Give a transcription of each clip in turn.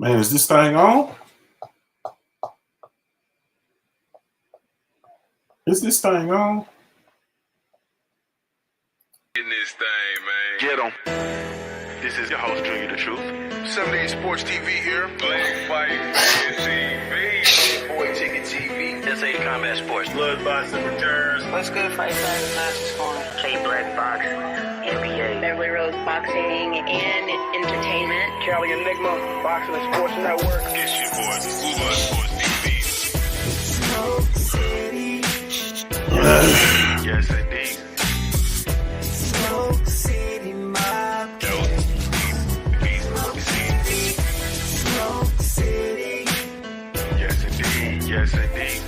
Man, is this thing on? Is this thing on? In this thing, man. Get 'em. This is your host, Junior the Truth. 78 Sports TV here. Black Fight TV. Boy Ticket TV. SA Combat Sports. Blood Boxing returns. What's good, Fight Side Master Scoring? K Black Box, NBA. Beverly Rose Boxing and Entertainment. Cali Enigma, Boxing and Sports Network. It's your boy, Blood Sports TV. Yes, indeed. Smoke City Mob. Yo. Smoke City. Yes, indeed. Yes, indeed.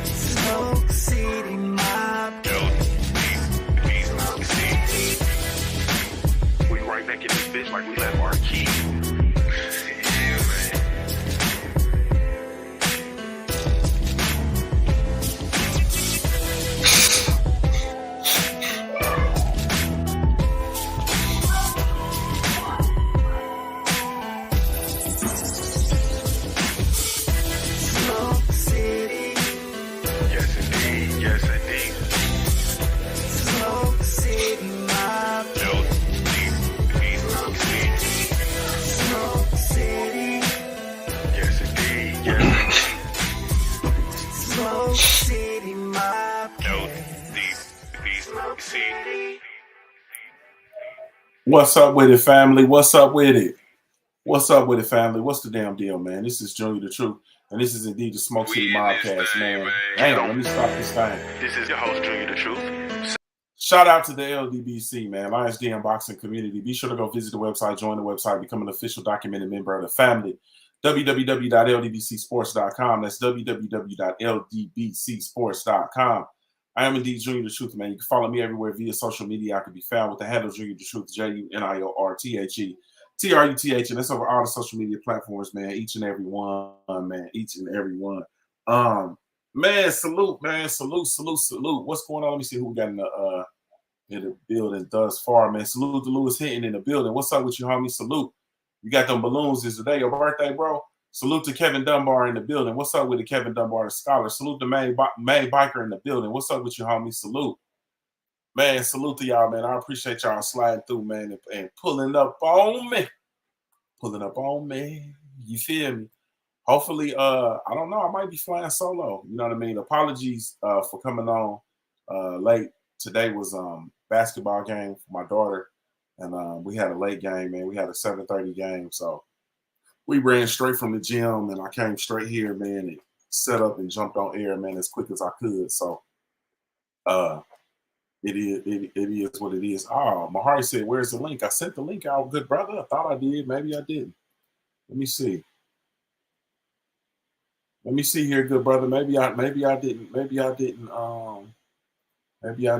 Smoke City Mob. Yo. We right back in this bitch like we left our key. Yeah, man. Smoke City. Yes, indeed. Yes, indeed. Smoke City Mob. Yo. Smoke City. Yes, indeed. Yes, Smoke City Mob. yo. What's up with it, family? What's up with it? What's up with it, family? What's the damn deal, man? This is Junior the Truth, and this is indeed the Smoke We City in this MobCast, thing, man. man. Hang on, let me stop this thing. This is your host, Junior the Truth. Shout out to the LDBC, man, Lions Den Boxing Community. Be sure to go visit the website, join the website, become an official documented member of the family. www.ldbcsports.com. That's www.ldbcsports.com. I am indeed Junior the Truth, man. You can follow me everywhere via social media. I can be found with the handle Junior the Truth, JUNIORTHE, TRUTH, and that's over all the social media platforms, man. Each and every one, man. Each and every one. Man, salute, man. Salute. What's going on? Let me see who we got in the building thus far, man. Salute to Lewis Hinton in the building. What's up with you, homie? Salute. You got them balloons. Is today your birthday, bro? Salute to Kevin Dunbar in the building. What's up with the Kevin Dunbar, the scholar? Salute to May Biker in the building. What's up with you, homie? Salute. Man, salute to y'all, man. I appreciate y'all sliding through, man, and pulling up on me. You feel me? Hopefully, I don't know. I might be flying solo. You know what I mean? Apologies for coming on late. Today was basketball game for my daughter, and we had a late game, man. We had a 7:30 game, so we ran straight from the gym, and I came straight here, man, and set up and jumped on air, man, as quick as I could. So, it is what it is. Oh, Mahari said, "Where's the link?" I sent the link out, good brother. I thought I did. Maybe I didn't. Let me see. Let me see here, good brother. Maybe I didn't. Maybe I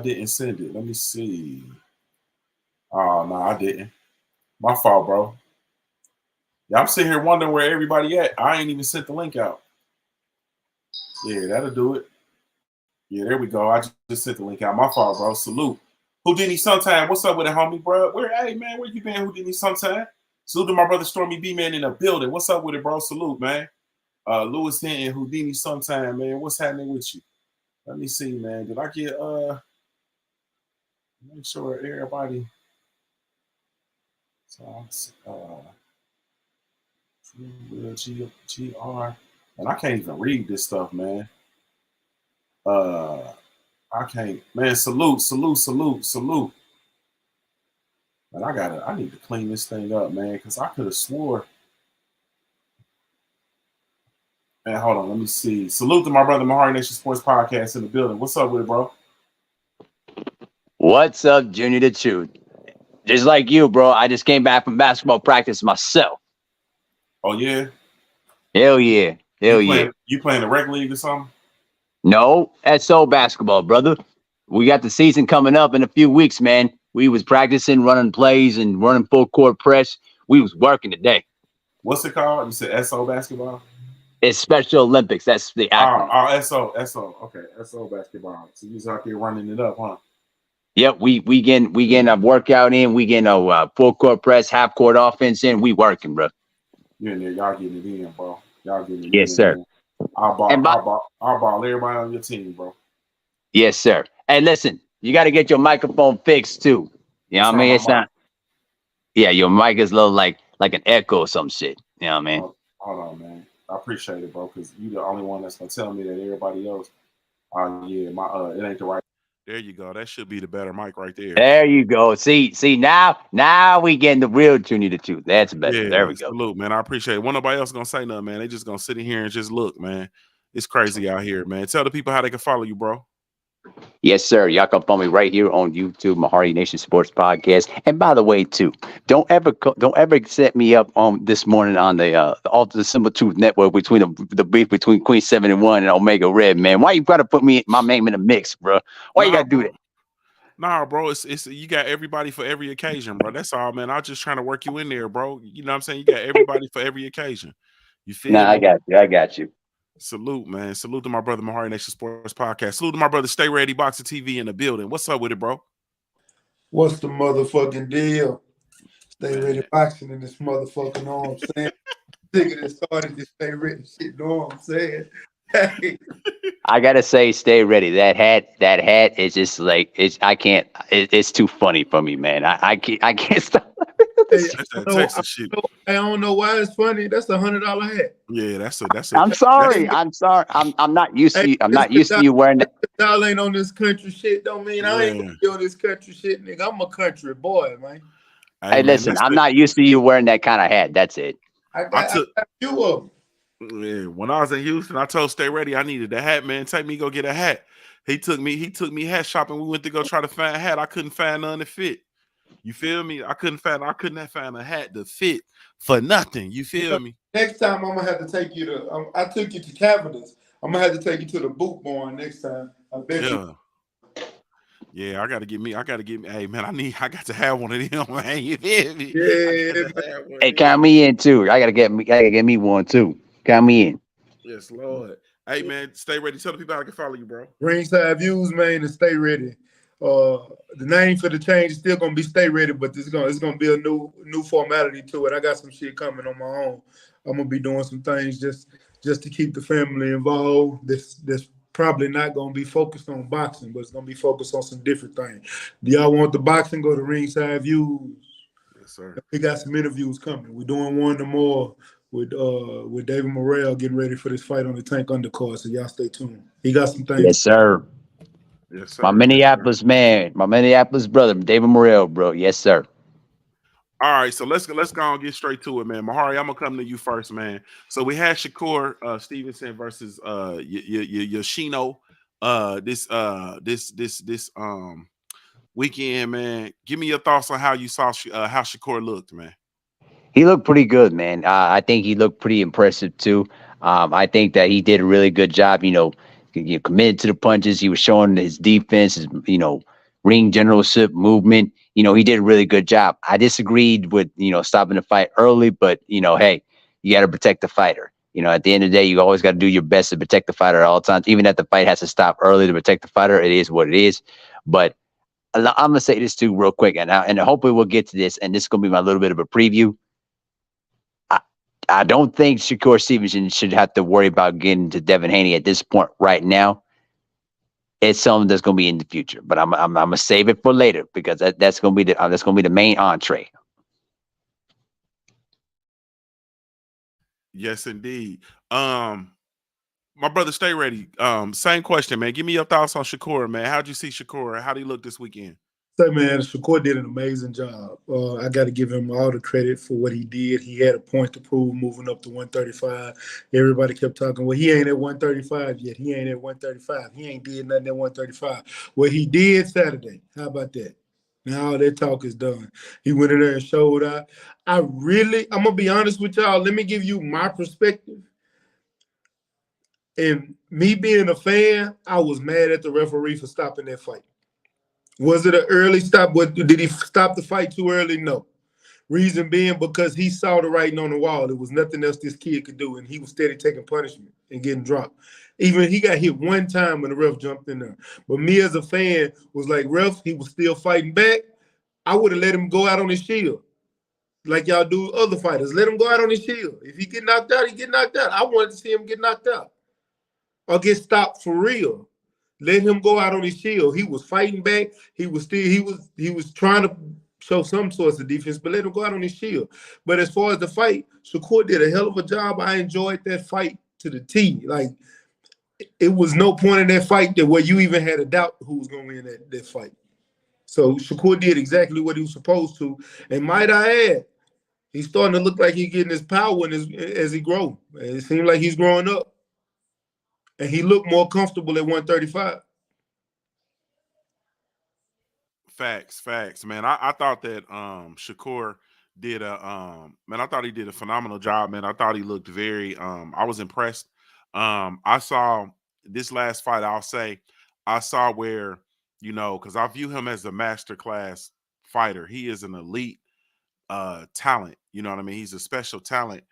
didn't send it. Let me see. Oh no, I didn't. My fault, bro. Yeah, I'm sitting here wondering where everybody at. I ain't even sent the link out. Yeah, that'll do it. Yeah, there we go. I just sent the link out. My fault, bro. Salute. Houdini sometime. What's up with it, homie, bro? Hey, man, where you been, Houdini sometime? Salute to my brother Stormy B, man, in the building. What's up with it, bro? Salute, man. Lewis Hinton, Houdini sometime, man. What's happening with you? Let me see, man. Did I get make sure everybody GR. And I can't even read this stuff, man. I can't, man. Salute. Man, I need to clean this thing up, man, because I could have swore. Man, hold on, let me see. Salute to my brother Mahari Nation Sports Podcast in the building. What's up with it, bro? What's up, Junior the Truth? Just like you, bro. I just came back from basketball practice myself. Oh, yeah? Hell yeah. You playing the rec league or something? No, SO basketball, brother. We got the season coming up in a few weeks, man. We was practicing, running plays, and running full court press. We was working today. What's it called? You said SO basketball? It's Special Olympics. That's the acronym. Oh, SO. Okay, SO basketball. So you was out there running it up, huh? Yep, we getting a workout in. We getting a full court press, half court offense in. We working, bro. You in there, y'all getting it in, bro. Y'all getting it Yes, in, sir. man. I'll ball, And by, I'll ball, I'll ball everybody on your team, bro. yes, sir. Hey, listen, you got to get your microphone fixed too. You know What's what I wrong mean? with It's my mic? not. Yeah, your mic is a little like an echo or some shit. You know what I mean? Hold on, man. I appreciate it, bro, because you the only one that's gonna tell me that everybody else. Oh yeah, my it ain't the right. There you go. That should be the better mic right there. There you go. See now we getting the real Junior the truth. That's better. There Yeah, we go. salute, man. I appreciate it. Won't nobody else gonna say nothing, man. They just gonna sit in here and just look, man. It's crazy out here, man. Tell the people how they can follow you, bro. Yes, sir. Y'all can follow me right here on YouTube, Mahari Nation Sports Podcast. And by the way, too, don't ever set me up on this morning on the Alter the Simple Truth Network between the beef between Queen 71 and Omega Red, man. Why you gotta put my name in the mix, bro? Why you Nah, gotta do bro. that? Nah, bro. It's you got everybody for every occasion, bro. That's all, man. I'm just trying to work you in there, bro. You know what I'm saying? You got everybody for every occasion. You feel Nah, I me? got you. I got you. Salute, man. Salute to my brother Mahari Nation Sports Podcast. Salute to my brother Stay Ready Boxer TV in the building. What's up with it, bro? What's the motherfucking deal? Stay ready Man. boxing in this motherfucker, know what I'm saying? Nigga that started this stay ready shit, know what I'm saying? Hey, I gotta say, stay ready. That hat is just like it's too funny for me, man. I can't stop. hey, That's I that don't know, Texas shit. I don't know why it's funny. That's $100 hat. Yeah, that's a I'm that's sorry. I'm sorry. I'm not used to Hey, you. I'm just not used to cause you wearing that. y'all ain't on this country shit don't mean I ain't gonna man. be on this country shit, nigga. I'm a country boy, man. Hey Hey, man, listen, I'm not used to you wearing that kind of hat. That's it. I I got, I took got two of them. yeah, when I was in Houston, I told Stay Ready I needed a hat, man. Take me go get a hat. He took me hat shopping. We went to go try to find a hat. I couldn't find none that fit. You feel me? I couldn't find a hat to fit for nothing. You feel me? Next time I'm gonna have to take you to. I took you to Cavaliers. I'm gonna have to take you to the boot barn next time. I bet you. Yeah. Yeah, I gotta get me. Hey man, I got to have one of them, man. You feel me? I got Yeah, to have one Hey, of them. count me in too. I gotta get me one too. Count me in. Yes, Lord. Hey man, Stay Ready. Tell the people how they can follow you, bro. ringside views, man, and stay ready. The name for the change is still gonna be stay ready, but it's gonna be a new formality to it. I got some shit coming on my own. I'm gonna be doing some things just to keep the family involved. This probably not gonna be focused on boxing, but it's gonna be focused on some different things. Do y'all want the boxing? Go to ringside views. Yes, sir. We got some interviews coming. We're doing one tomorrow with David Morrell getting ready for this fight on the Tank undercard. So y'all stay tuned. He got some things. Yes, sir. Yes, My sir. Yes, sir. Minneapolis man, my Minneapolis brother, David Morrell, bro. Yes, sir. All right, so let's go and get straight to it, man. Mahari, I'm gonna come to you first, man. So we had Shakur Stevenson versus Yoshino this weekend, man. Give me your thoughts on how you saw how Shakur looked, man. He looked pretty good, man. I think he looked pretty impressive too. I think that he did a really good job. Committed to the punches. He was showing his defense, his ring generalship, movement. He did a really good job. I disagreed with stopping the fight early, but hey, you got to protect the fighter. At the end of the day, you always got to do your best to protect the fighter at all times. Even if the fight has to stop early to protect the fighter, it is what it is. But I'm gonna say this too, real quick, and hopefully we'll get to this. And this is gonna be my little bit of a preview. I don't think Shakur Stevenson should have to worry about getting to Devin Haney at this point right now. It's something that's going to be in the future, but I'm gonna save it for later because that's going to be the main entree. Yes, indeed. My brother, Stay Ready. Same question, man. Give me your thoughts on Shakur, man. How'd you see Shakur? How'd he look this weekend? Say, man, Shakur did an amazing job. I got to give him all the credit for what he did. He had a point to prove moving up to 135. Everybody kept talking, well, he ain't at 135 yet. He ain't at 135. He ain't did nothing at 135. What he did Saturday, how about that? Now all that talk is done. He went in there and showed out. I'm going to be honest with y'all. Let me give you my perspective. And me being a fan, I was mad at the referee for stopping that fight. Was it an early stop? Did he stop the fight too early? No. Reason being because he saw the writing on the wall. There was nothing else this kid could do, and he was steady taking punishment and getting dropped. Even he got hit one time when the ref jumped in there. But me as a fan was like, ref, he was still fighting back. I would have let him go out on his shield. like y'all do other fighters. Let him go out on his shield. If he get knocked out, he get knocked out. I wanted to see him get knocked out or get stopped for real. Let him go out on his shield. He was fighting back. He was trying to show some sorts of defense, but let him go out on his shield. But as far as the fight, Shakur did a hell of a job. I enjoyed that fight to the T. Like, it was no point in that fight that where you even had a doubt who was going to win that fight. So Shakur did exactly what he was supposed to. And might I add, he's starting to look like he's getting his power as he grows. It seems like he's growing up. And he looked more comfortable at 135. Facts, man. I thought that Shakur did I thought he did a phenomenal job, man. I thought he looked very I was impressed. I saw this last fight, I'll say, I saw where, because I view him as a masterclass fighter. He is an elite talent. You know what I mean? He's a special talent.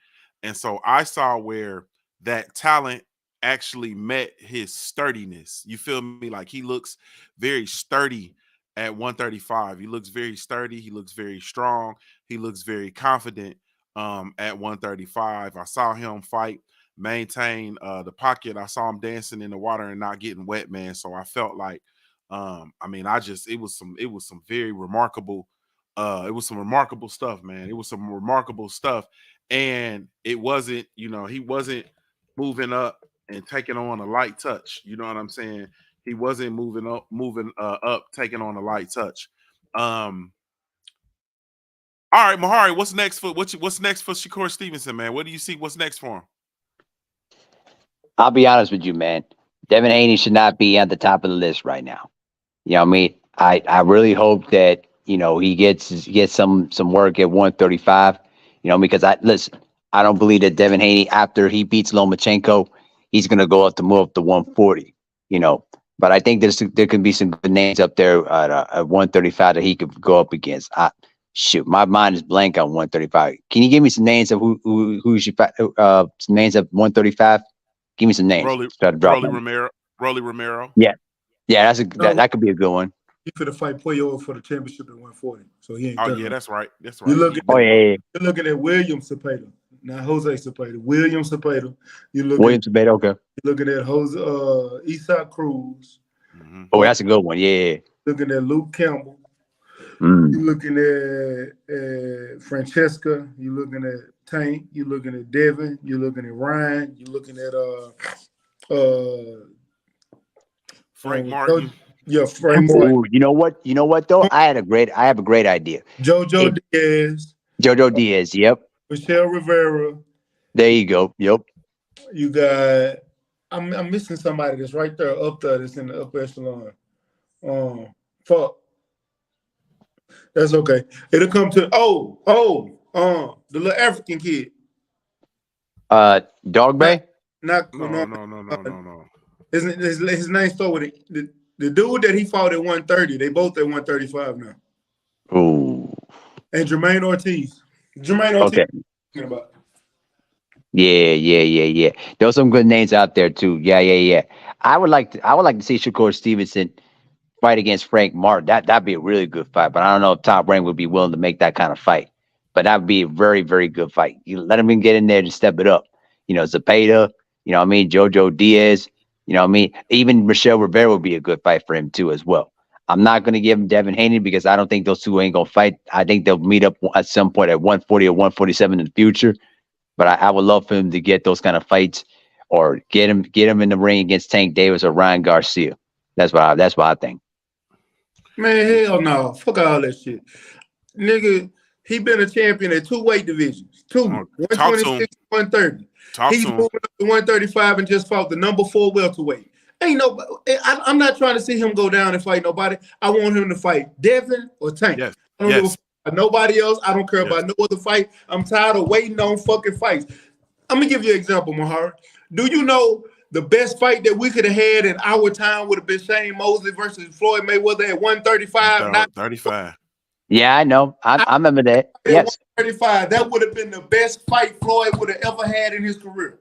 And so I saw where that talent actually met his sturdiness. You feel me? Like, he looks very sturdy at 135. He looks very sturdy. He looks very strong. He looks very confident at 135. I saw him fight, maintain the pocket. I saw him dancing in the water and not getting wet, man. So I felt like, it was some very remarkable. It was some remarkable stuff, man. It was some remarkable stuff. And it wasn't, he wasn't moving up and taking on a light touch. You know what I'm saying? He wasn't moving up, taking on a light touch. All right, Mahari, what's next for Shakur Stevenson, man? What do you see? What's next for him? I'll be honest with you, man. Devin Haney should not be at the top of the list right now. You know what I mean? I really hope that, he gets some work at 135, because I don't believe that Devin Haney, after he beats Lomachenko, he's going to go up to move up to 140, But I think there could be some good names up there at 135 that he could go up against. Shoot, my mind is blank on 135. Can you give me some names of who should some names of 135? Give me some names. Rolly Romero. Yeah, that could be a good one. He could have fight Puyo for the championship at 140. So he ain't. Oh yeah, that's right. You're looking at William Cepeda, not Jose Cepeda. William Cepeda. William Cepeda. Okay. You're looking at Jose Isak Cruz. Mm-hmm. Oh, that's a good one. Yeah. Looking at Luke Campbell. You're looking at Francesca. You're looking at Tank. You're looking at Devin. You're looking at Ryan. You're looking at Frank Martin. Yeah, Frank Martin. Ooh, you know what though? I have a great idea. Jojo Diaz. Jojo Diaz. Yep. Michelle Rivera. There you go. Yep. You got. I'm missing somebody that's right there up there. That's in the upper echelon. Fuck. That's okay. It'll come to the little African kid. Dog Bay? No. His name starts with the dude that he fought at 130. They both at 135 now. Ooh. And Jermaine Ortiz. Okay. About. Yeah. There's some good names out there too. Yeah. I would like to see Shakur Stevenson fight against Frank Martin. That'd be a really good fight. But I don't know if Top Rank would be willing to make that kind of fight. But that'd be a very, very good fight. You let him get in there to step it up. Zepeda, Jojo Diaz, even Michelle Rivera would be a good fight for him too as well. I'm not going to give him Devin Haney because I don't think those two ain't going to fight. I think they'll meet up at some point at 140 or 147 in the future. But I would love for him to get those kind of fights or get him in the ring against Tank Davis or Ryan Garcia. That's what I think. Man, hell no. Fuck all that shit. Nigga, he been a champion at 2 weight divisions. 126, 130. He's moving up to 135 and just fought the number 4 welterweight. I'm not trying to see him go down and fight nobody. I want him to fight Devin or Tank. Yes. I don't give a fuck about nobody else. I don't care about no other fight. I'm tired of waiting on fucking fights. I'm going to give you an example, Mahara. Do you know the best fight that we could have had in our time would have been Shane Mosley versus Floyd Mayweather at 135? 35. Yeah, I know. I remember that. Yes. 135. That would have been the best fight Floyd would have ever had in his career.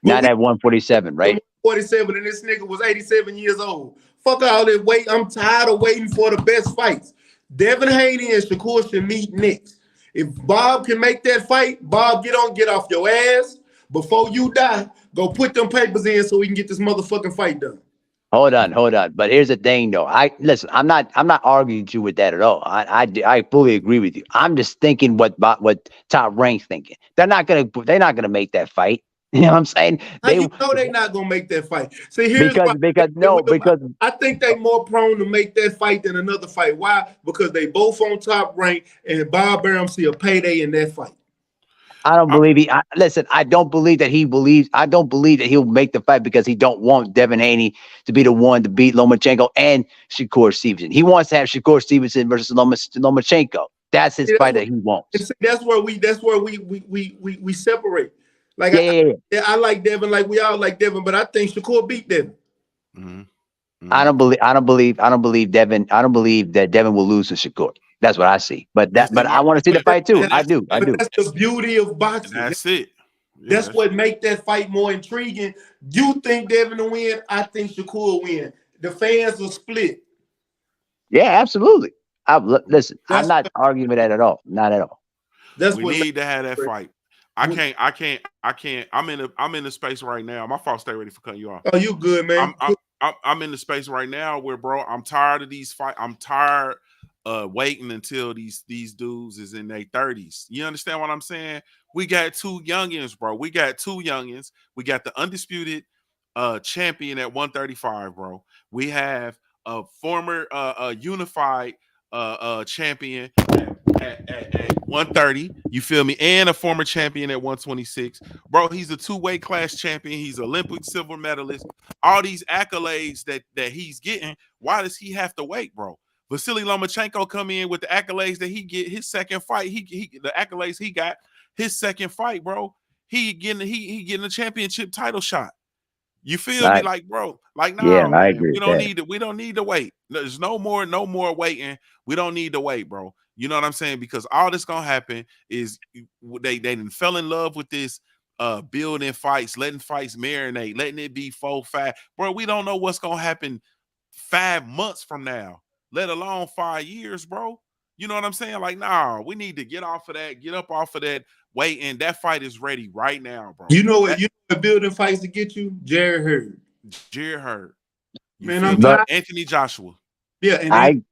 Not at 147, right? 147, and this nigga was 87 years old. Fuck all that wait. I'm tired of waiting for the best fights. Devin Haney and Shakur should meet next. If Bob can make that fight, Bob, get off your ass before you die. Go put them papers in so we can get this motherfucking fight done. Hold on. But here's the thing, though. Listen. I'm not arguing with you with that at all. I fully agree with you. I'm just thinking what Top Rank's thinking. They're not gonna make that fight. You know what I'm saying? How you know they not gonna make that fight? See, here's because I think they more prone to make that fight than another fight. Why? Because they both on Top Rank, and Bob Arum see a payday in that fight. I don't believe listen, I don't believe that he'll make the fight because he don't want Devin Haney to be the one to beat Lomachenko and Shakur Stevenson. He wants to have Shakur Stevenson versus Lomachenko. That's his fight that he wants. See, that's where we separate. Like I like Devin, like we all like Devin, but I think Shakur beat Devin. Mm-hmm. Mm-hmm. I don't believe Devin. I don't believe that Devin will lose to Shakur. That's what I see. But I want to see the fight too. I do. That's the beauty of boxing. That's it. Yeah, that's what make that fight more intriguing. You think Devin will win? I think Shakur will win. The fans will split. Yeah, absolutely. Listen, I'm not arguing with that at all. Not at all. We need to have that fight. I can't. I'm in the space right now. My fault. Stay ready for cutting you off. Oh, you good, man? I'm in the space right now where, bro, I'm tired of these fights. I'm tired waiting until these dudes is in their 30s. You understand what I'm saying? We got two youngins, bro. We got the undisputed champion at 135, bro. We have a former unified champion at 130, you feel me, and a former champion at 126, bro. He's a two-weight class champion. He's Olympic silver medalist. All these accolades that he's getting. Why does he have to wait, bro? Vasily Lomachenko come in with the accolades that he get his second fight. The accolades he got his second fight, bro. He getting a championship title shot. You feel me, like, bro? Like, no, yeah, man, I agree. We don't need to wait. There's no more waiting. We don't need to wait, bro. You know what I'm saying? Because all that's gonna happen is they fell in love with this building fights, letting fights marinate, letting it be 4-5. Bro, we don't know what's gonna happen 5 months from now, let alone 5 years, bro. You know what I'm saying? Like, nah, we need to get up off of that waiting. That fight is ready right now, bro. You know what building fights to get you? Jared Hurd. Man, I'm Anthony Joshua. Yeah, and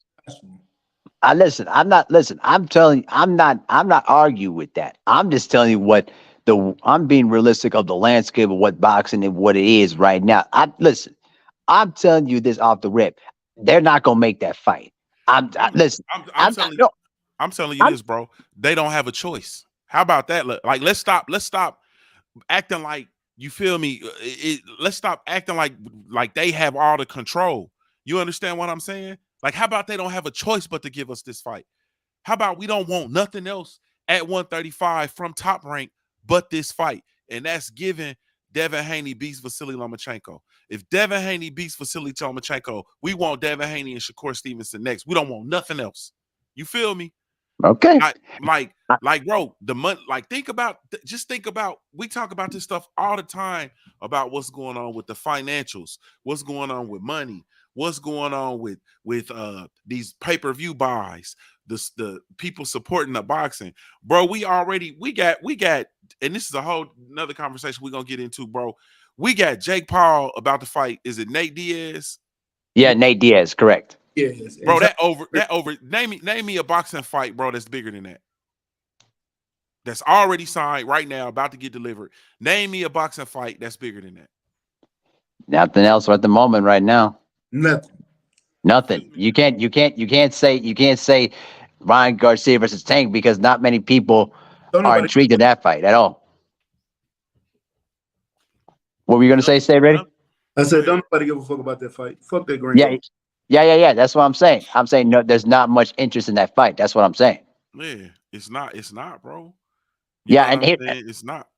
listen. I'm telling you, I'm not arguing with that. I'm just telling you I'm being realistic of the landscape of what boxing and what it is right now. I'm telling you this off the rip. They're not gonna make that fight. I'm telling you this, bro. They don't have a choice. How about that? Like, let's stop acting like, you feel me? Let's stop acting like they have all the control. You understand what I'm saying? Like, how about they don't have a choice but to give us this fight? How about we don't want nothing else at 135 from Top Rank but this fight? And that's giving Devin Haney beats Vasily Lomachenko. If Devin Haney beats Vasily Lomachenko, we want Devin Haney and Shakur Stevenson next. We don't want nothing else. You feel me? Okay. Like, bro, the money. Like, think about. We talk about this stuff all the time about what's going on with the financials, what's going on with money, what's going on with these pay-per-view buys, the people supporting the boxing, bro. We got, and this is a whole another conversation we're gonna get into, bro. We got Jake Paul about to fight. Is it Nate Diaz? Yeah, Nate Diaz, correct. Yes, bro. That over. Name me a boxing fight, bro, that's bigger than that. That's already signed right now, about to get delivered. Name me a boxing fight that's bigger than that. Nothing else at the moment right now. Nothing. You can't say Ryan Garcia versus Tank because not many people are intrigued in that fight at all. What were you gonna say? Stay ready. I said, don't nobody give a fuck about that fight. Fuck that green. Yeah. That's what I'm saying. I'm saying no, there's not much interest in that fight. That's what I'm saying. Yeah, it's not, bro. It's not.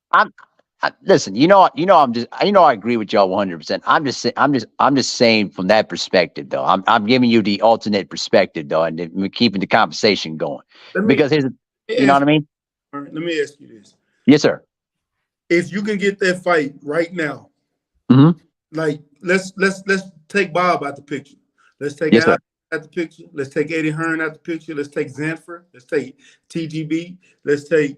Listen, I agree with y'all 100%. I'm just saying from that perspective, though. I'm giving you the alternate perspective, though, and we're keeping the conversation going. Because you know what I mean? All right, let me ask you this. Yes, sir. If you can get that fight right now, mm-hmm. like let's take Bob out the picture. Let's take out the picture. Let's take Eddie Hearn out the picture. Let's take Zanfer. Let's take TGB. Let's take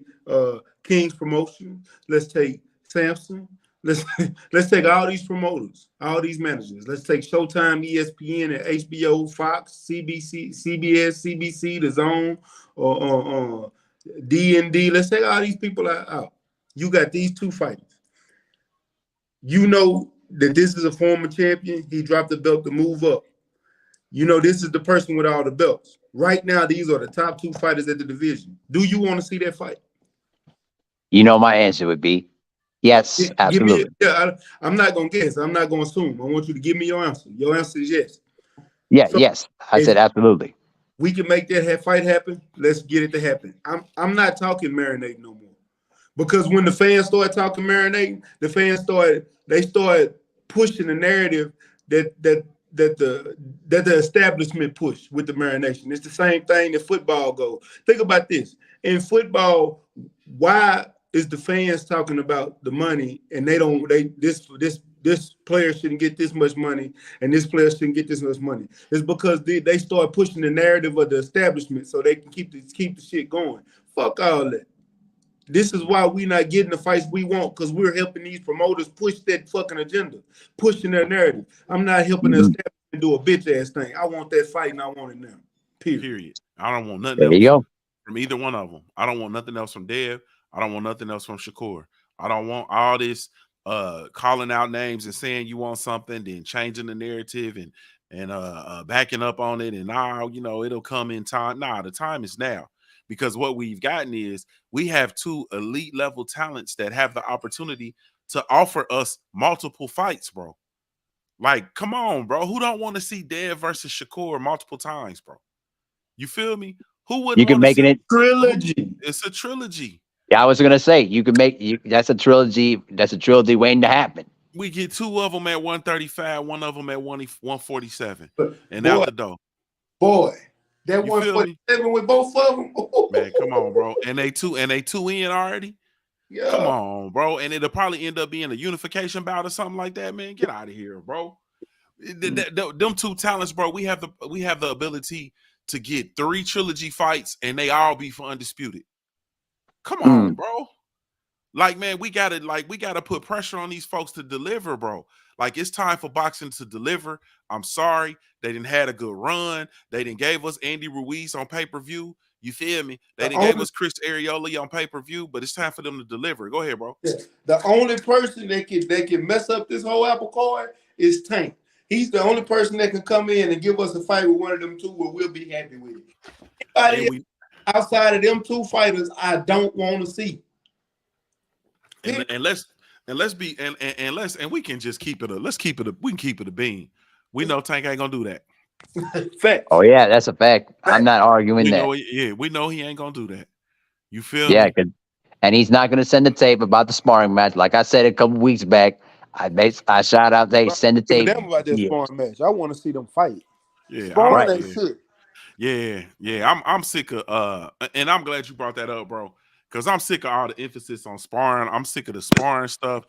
King's Promotion. Let's take Samson. Let's let's take all these promoters, all these managers. Let's take Showtime, ESPN, and HBO, Fox, CBC, CBS, CBC, The Zone, or D&D. Let's take all these people out. You got these two fighters. You know that this is a former champion. He dropped the belt to move up. You know, this is the person with all the belts. Right now, these are the top two fighters at the division. Do you want to see that fight? You know, my answer would be yes, Give me. absolutely. I'm not gonna guess. I'm not gonna assume. I want you to give me your answer. Your answer is yes. Yeah, So yes. I said if absolutely. we can make that fight happen, let's get it to happen. I'm not talking marinating no more. Because when the fans start talking marinating, the fans start pushing the narrative that the establishment pushed with the marination. It's the same thing that football goes. Think about this. In football, why is the fans talking about the money and this player shouldn't get this much money and this player shouldn't get this much money? It's because they start pushing the narrative of the establishment so they can keep the shit going. Fuck all that. This is why we not getting the fights we want, because we're helping these promoters push that fucking agenda, pushing their narrative. I'm not helping the establishment do a bitch ass thing. I want that fight and I want it now. Period. I don't want nothing There you else go. from either one of them. I don't want nothing else from Dev. I don't want nothing else from Shakur. I don't want all this calling out names and saying you want something, then changing the narrative and backing up on it, and now it'll come in time. Nah, the time is now. Because what we've gotten is we have two elite level talents that have the opportunity to offer us multiple fights, bro. Like, come on, bro. Who don't want to see Dev versus Shakur multiple times, bro? You feel me? Who You wouldn't can want to make see it. Trilogy. It's a trilogy. Yeah, I was gonna say you can make that's a trilogy. That's a trilogy waiting to happen. We get two of them at 135, one of them at 147, and Boy, out the door. boy, that You feel me? 147 with both of them. Man, come on, bro. And they two in already. Yeah. Come on, bro. And it'll probably end up being a unification bout or something like that, man. Get out of here, bro. Them two talents, bro. We have the ability to get 3 trilogy fights and they all be for undisputed. Come on, bro. Like, man, we gotta put pressure on these folks to deliver, bro. Like, it's time for boxing to deliver. I'm sorry, they didn't had a good run. They didn't gave us Andy Ruiz on pay-per-view. You feel me? They didn't gave us Chris Arioli on pay-per-view, but it's time for them to deliver. Go ahead, bro. The only person that can mess up this whole apple cart is Tank. He's the only person that can come in and give us a fight with one of them two where we'll be happy with it. Anybody outside of them two fighters, I don't want to see. And we can just keep it we can keep it a bean. We know Tank ain't gonna do that. Fact. Oh yeah, that's a fact. I'm not arguing that. We know he ain't gonna do that. You feel Yeah, me? and he's not gonna send the tape about the sparring match. Like I said a couple weeks back, I shout out they send the tape. Damn about that sparring match. I want to see them fight. Yeah, sparring ain't shit. Yeah. I'm sick of and I'm glad you brought that up, bro. Because I'm sick of all the emphasis on sparring. I'm sick of the sparring stuff.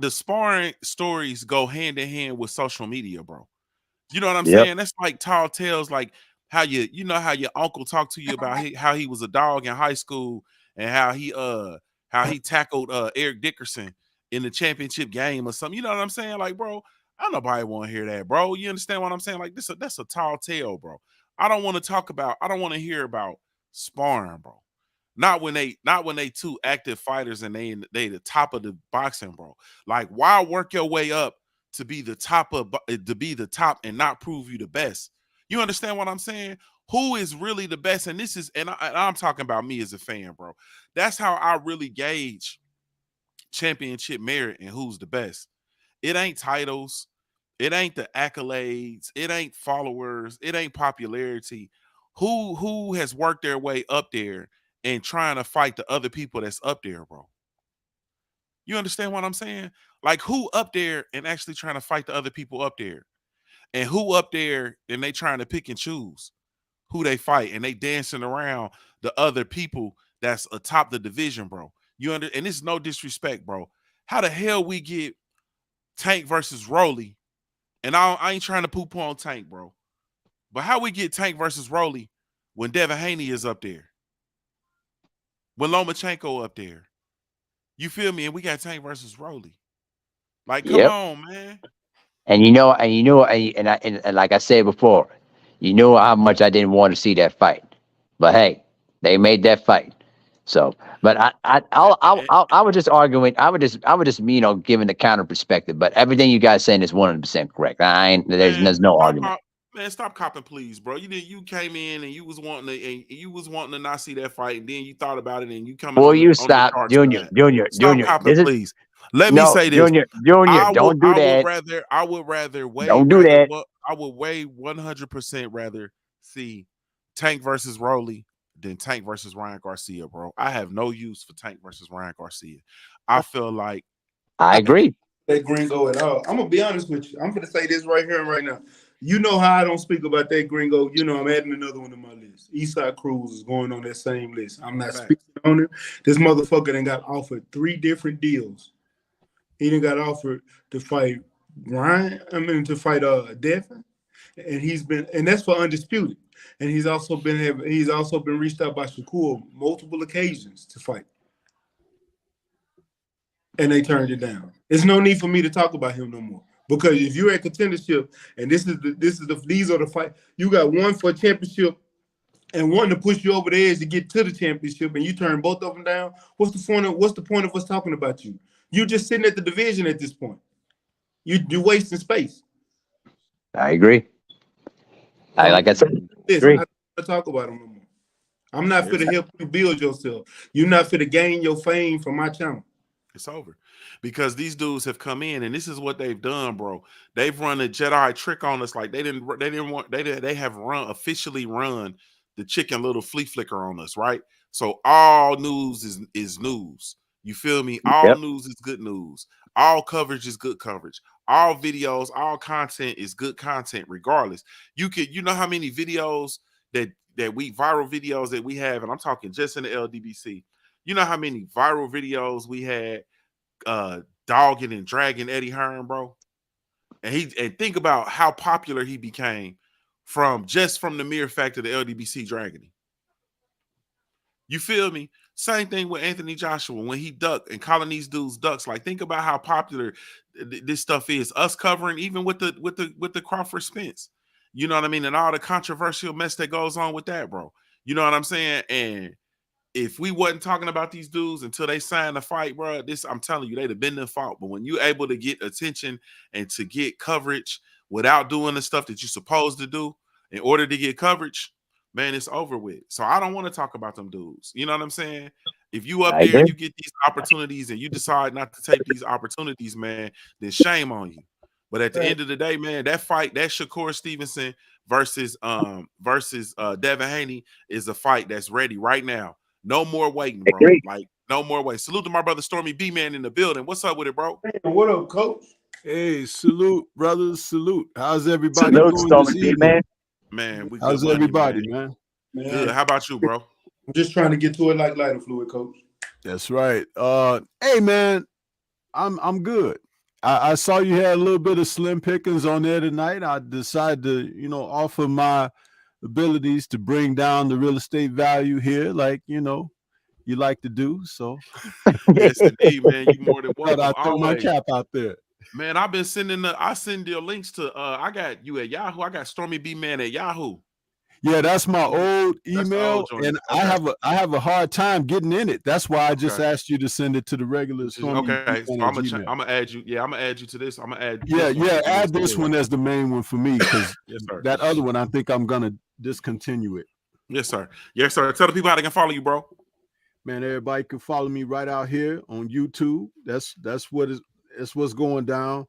The sparring stories go hand in hand with social media, bro. You know what I'm saying? That's like tall tales, like how how your uncle talked to you about how he was a dog in high school and how he tackled Eric Dickerson in the championship game or something. You know what I'm saying? Like, bro, I nobody want to hear that, bro. You understand what I'm saying? Like, that's a tall tale, bro. I don't want to hear about sparring, bro. Not when they two active fighters and they the top of the boxing, bro. Like, why work your way up to be the top and not prove you the best? You understand what I'm saying? Who is really the best? And this is I'm talking about me as a fan, bro. That's how I really gauge championship merit and who's the best. It ain't titles, it ain't the accolades, it ain't followers, it ain't popularity. Who has worked their way up there and trying to fight the other people that's up there, bro? You understand what I'm saying? Like, who up there and actually trying to fight the other people up there? And who up there and they trying to pick and choose who they fight and they dancing around the other people that's atop the division, bro. And it's no disrespect, bro. How the hell we get Tank versus Rolly? And I ain't trying to poo-poo on Tank, bro. But how we get Tank versus Rolly when Devin Haney is up there? When Lomachenko up there? You feel me? And we got Tank versus Rolly. Like, come Yep. on, man. And and like I said before, you know how much I didn't want to see that fight, but hey, they made that fight. So, but I was just arguing. I would just giving the counter perspective. But everything you guys saying is 100% correct. I ain't there's no argument. Man, stop copping, please, bro. You came in and you was wanting to not see that fight, and then you thought about it, and you coming Will you on the stop, dark Junior? side. Junior, Stop Junior. copping, This is please. Let me no, say this. Junior. Don't do that. I would rather Don't do that. I would way 100% rather see Tank versus Rolly than Tank versus Ryan Garcia, bro. I have no use for Tank versus Ryan Garcia. I feel like I agree. That Gringo at all. I'm gonna be honest with you. I'm gonna say this right here and right now. You know how I don't speak about that Gringo. You know I'm adding another one to my list. Eastside Cruz is going on that same list. I'm not speaking on it. This motherfucker then got offered 3 different deals. He done got offered to fight to fight Devin, and that's for undisputed. And he's also been reached out by Shakur multiple occasions to fight. And they turned it down. There's no need for me to talk about him no more. Because if you're at contendership and these are the fight, you got one for a championship and one to push you over the edge to get to the championship, and you turn both of them down. What's the point of us talking about you? You're just sitting at the division at this point. You're wasting space. I agree. Like I said, I don't talk about him no more. I'm not for to help you build yourself. You're not for to gain your fame from my channel. It's over because these dudes have come in and this is what they've done, bro. They've run a Jedi trick on us. Like they have officially run the Chicken Little flea flicker on us, right? So all news is news. You feel me? All news is good news. All coverage is good coverage. All videos, all content is good content, regardless. You know how many videos that viral videos that we have, and I'm talking just in the LDBC. You know how many viral videos we had dogging and dragging Eddie Hearn, bro? And think about how popular he became from the mere fact of the LDBC dragging him. You feel me? Same thing with Anthony Joshua when he ducked and calling these dudes ducks. Like, think about how popular this stuff is. Us covering even with the Crawford Spence. You know what I mean? And all the controversial mess that goes on with that, bro. You know what I'm saying? And if we wasn't talking about these dudes until they signed the fight, bro, I'm telling you, they'd have been their fault. But when you're able to get attention and to get coverage without doing the stuff that you're supposed to do in order to get coverage, man, it's over with. So I don't want to talk about them dudes. You know what I'm saying? If you up there and you get these opportunities and you decide not to take these opportunities, man, then shame on you. But at the end of the day, man, that fight, that Shakur Stevenson versus Devin Haney is a fight that's ready right now. No more waiting, bro. Like, no more waiting. Salute to my brother Stormy B Man in the building. What's up with it, bro? Hey, what up, coach? Hey, salute, brothers. Salute. How's everybody doing this evening? Man, we how's good everybody, money, man? Good. How about you, bro? I'm just trying to get to it like lighter fluid, coach. That's right. Hey, man, I'm good. I saw you had a little bit of slim pickings on there tonight. I decided to, offer my abilities to bring down the real estate value here, like, you like to do. So yes, indeed, man. You more than welcome. I throw my cap out there. Man, I've been I send your links to I got you at Yahoo. I got Stormy B Man at Yahoo. Yeah, that's my old email, and okay. I have a hard time getting in it. That's why I just asked you to send it to the regular Stormy. Okay, so I'm gonna add you. Yeah, I'm gonna add you to this. I'm gonna add. Add this one as the main one for me because that other one I think I'm gonna discontinue it. Yes, sir. Yes, sir. Tell the people how they can follow you, bro. Man, everybody can follow me right out here on YouTube. That's what's going down.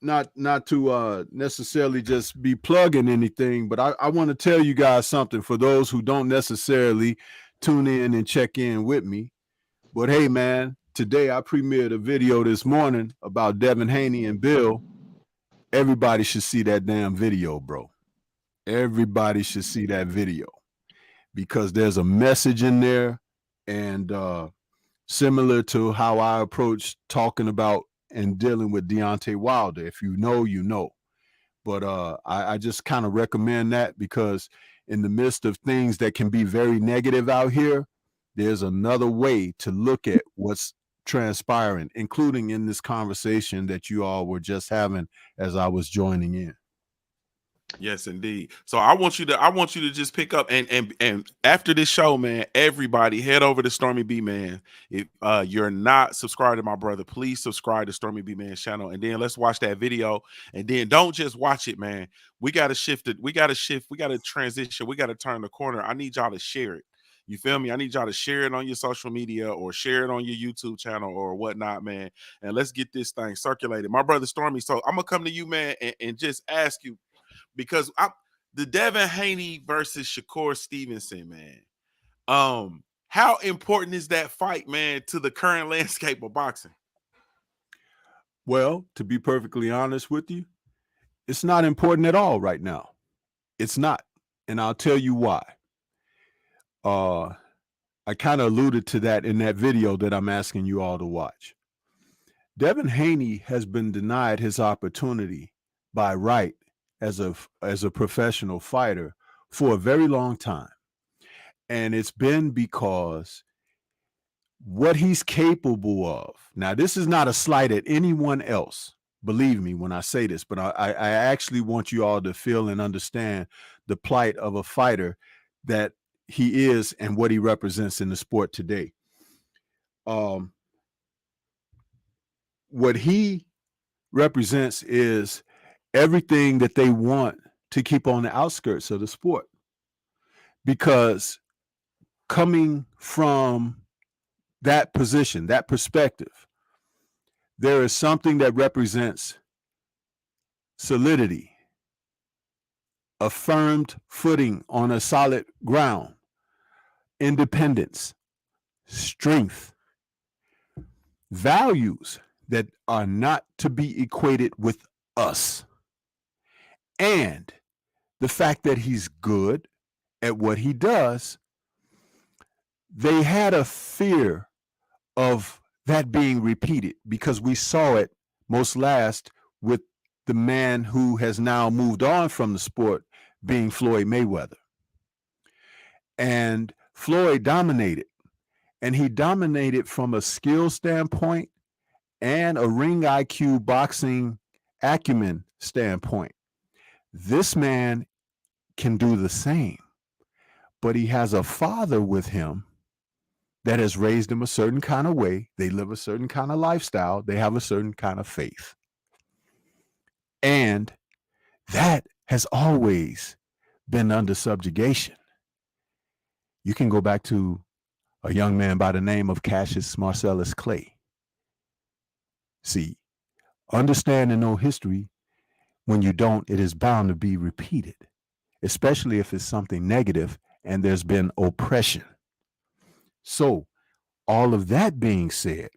Not to necessarily just be plugging anything, but I want to tell you guys something for those who don't necessarily tune in and check in with me. But hey, man, today I premiered a video this morning about Devin Haney and Bill. Everybody should see that damn video, bro. Everybody should see that video because there's a message in there, and similar to how I approach talking about and dealing with Deontay Wilder. If you know, you know. But I just kind of recommend that because in the midst of things that can be very negative out here, there's another way to look at what's transpiring, including in this conversation that you all were just having as I was joining in. Yes, indeed. So I want you to just pick up and after this show, man, everybody head over to Stormy B Man. If you're not subscribed to my brother, please subscribe to Stormy B Man's channel, and then let's watch that video. And then don't just watch it, man. We got to shift it. We got to transition. We got to turn the corner. I need y'all to share it. You feel me? I need y'all to share it on your social media or share it on your YouTube channel or whatnot, man. And let's get this thing circulated. My brother Stormy. So I'm gonna come to you, man, and just ask you, because the Devin Haney versus Shakur Stevenson, man. How important is that fight, man, to the current landscape of boxing? Well, to be perfectly honest with you, it's not important at all right now. It's not. And I'll tell you why. I kind of alluded to that in that video that I'm asking you all to watch. Devin Haney has been denied his opportunity by right as a professional fighter for a very long time. And it's been because what he's capable of. Now, this is not a slight at anyone else. Believe me when I say this, but I actually want you all to feel and understand the plight of a fighter that he is and what he represents in the sport today. What he represents is everything that they want to keep on the outskirts of the sport. Because coming from that position, that perspective, there is something that represents solidity, a firm footing on a solid ground, independence, strength, values that are not to be equated with us, and the fact that he's good at what he does. They had a fear of that being repeated because we saw it most last with the man who has now moved on from the sport, being Floyd Mayweather. And Floyd dominated, and he dominated from a skill standpoint and a ring IQ boxing acumen standpoint. This man can do the same, but he has a father with him that has raised him a certain kind of way. They live a certain kind of lifestyle. They have a certain kind of faith. And that has always been under subjugation. You can go back to a young man by the name of Cassius Marcellus Clay. See, understand and know history. When you don't, it is bound to be repeated, especially if it's something negative and there's been oppression. So, all of that being said,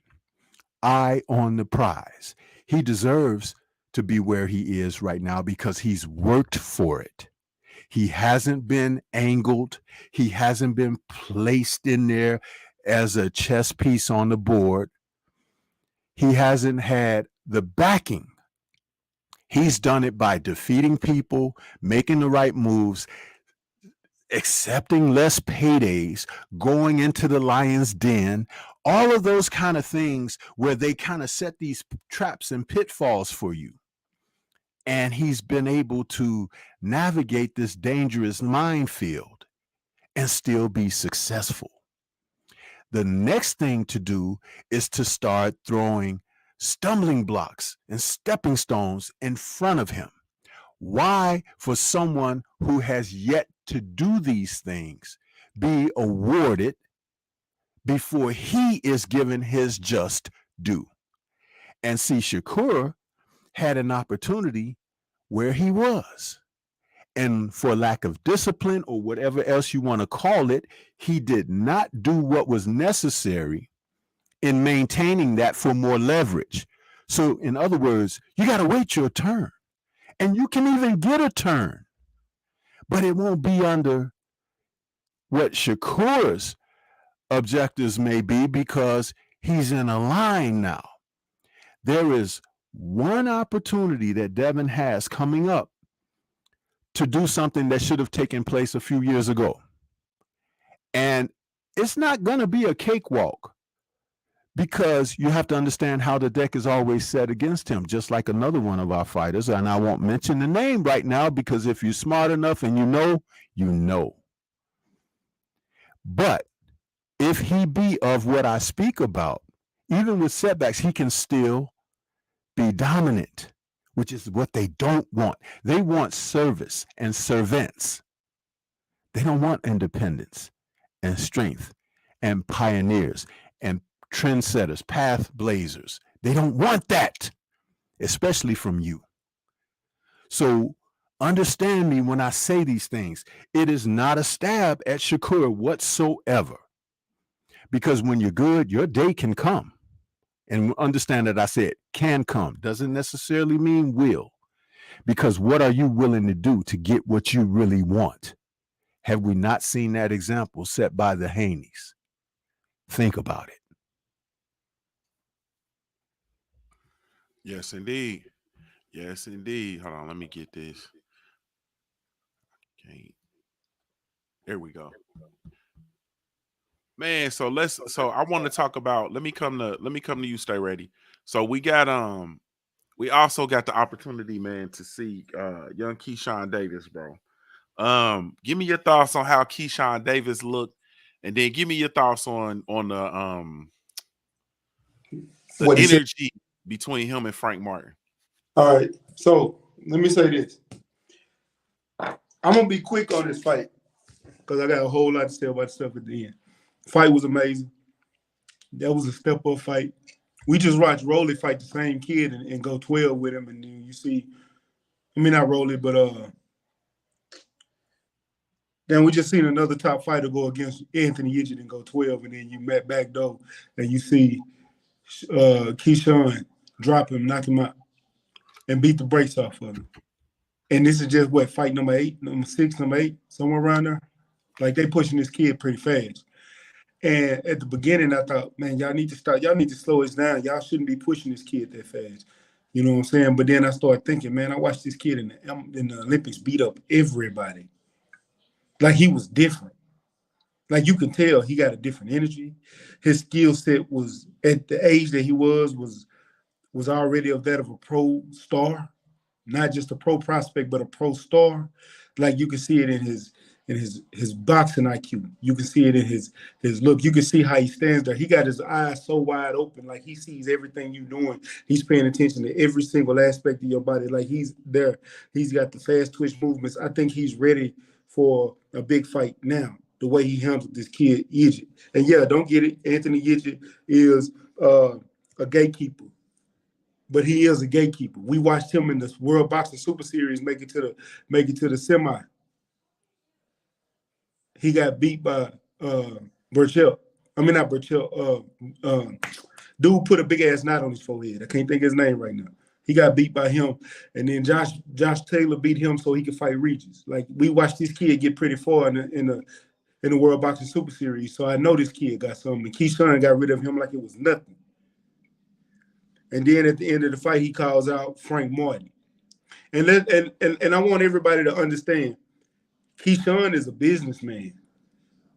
eye on the prize. He deserves to be where he is right now because he's worked for it. He hasn't been angled. He hasn't been placed in there as a chess piece on the board. He hasn't had the backing. He's done it by defeating people, making the right moves, accepting less paydays, going into the lion's den, all of those kind of things where they kind of set these traps and pitfalls for you. And he's been able to navigate this dangerous minefield and still be successful. The next thing to do is to start throwing stumbling blocks and stepping stones in front of him. Why, for someone who has yet to do these things, be awarded before he is given his just due? And see, Shakur had an opportunity where he was. And for lack of discipline or whatever else you want to call it, he did not do what was necessary in maintaining that for more leverage. So in other words, you got to wait your turn. And you can even get a turn, but it won't be under what Shakur's objectives may be because he's in a line now. There is one opportunity that Devin has coming up to do something that should have taken place a few years ago. And it's not going to be a cakewalk, because you have to understand how the deck is always set against him, just like another one of our fighters. And I won't mention the name right now, because if you're smart enough and you know, you know. But if he be of what I speak about, even with setbacks, he can still be dominant, which is what they don't want. They want service and servants. They don't want independence and strength and pioneers and trendsetters, path blazers. They don't want that, especially from you. So understand me when I say these things. It is not a stab at Shakur whatsoever. Because when you're good, your day can come. And understand that I said can come. Doesn't necessarily mean will. Because what are you willing to do to get what you really want? Have we not seen that example set by the Haneys? Think about it. Yes, indeed. Yes, indeed. Hold on, let me get this. Okay. There we go. Man, so I want to talk about, let me come to you, Stay Ready. So we also got the opportunity, man, to see young Keyshawn Davis, bro. Give me your thoughts on how Keyshawn Davis looked, and then give me your thoughts on the energy between him and Frank Martin. All right, so let me say this. I'm gonna be quick on this fight because I got a whole lot to say about the stuff at the end. Fight was amazing. That was a step up fight. We just watched Rolly fight the same kid and go 12 with him, and then you see, I mean not Rolly, but then we just seen another top fighter go against Anthony Yidget and go 12, and then you met back door and you see Keyshawn drop him, knock him out, and beat the brakes off of him. And this is just what, fight number 8, number 6, number 8, somewhere around there. Like they pushing this kid pretty fast. And at the beginning, I thought, man, y'all need to start. Y'all need to slow it down. Y'all shouldn't be pushing this kid that fast. You know what I'm saying? But then I started thinking, man, I watched this kid in the Olympics beat up everybody. Like he was different. Like you can tell he got a different energy. His skill set was, at the age that he was already of that of a pro star, not just a pro prospect, but a pro star. Like you can see it in his boxing IQ. You can see it in his look. You can see how he stands there. He got his eyes so wide open, like he sees everything you're doing. He's paying attention to every single aspect of your body. Like he's there. He's got the fast twitch movements. I think he's ready for a big fight now, the way he handled this kid, Yidget. And yeah, don't get it. Anthony Yidget is a gatekeeper. But he is a gatekeeper. We watched him in the World Boxing Super Series make it to the semi. He got beat by Burchell. I mean, not Burchell. Dude put a big ass knot on his forehead. I can't think of his name right now. He got beat by him, and then Josh Taylor beat him so he could fight Regis. Like we watched this kid get pretty far in the World Boxing Super Series. So I know this kid got something. And Keyshawn got rid of him like it was nothing. And then at the end of the fight, he calls out Frank Martin. And I want everybody to understand, Keyshawn is a businessman.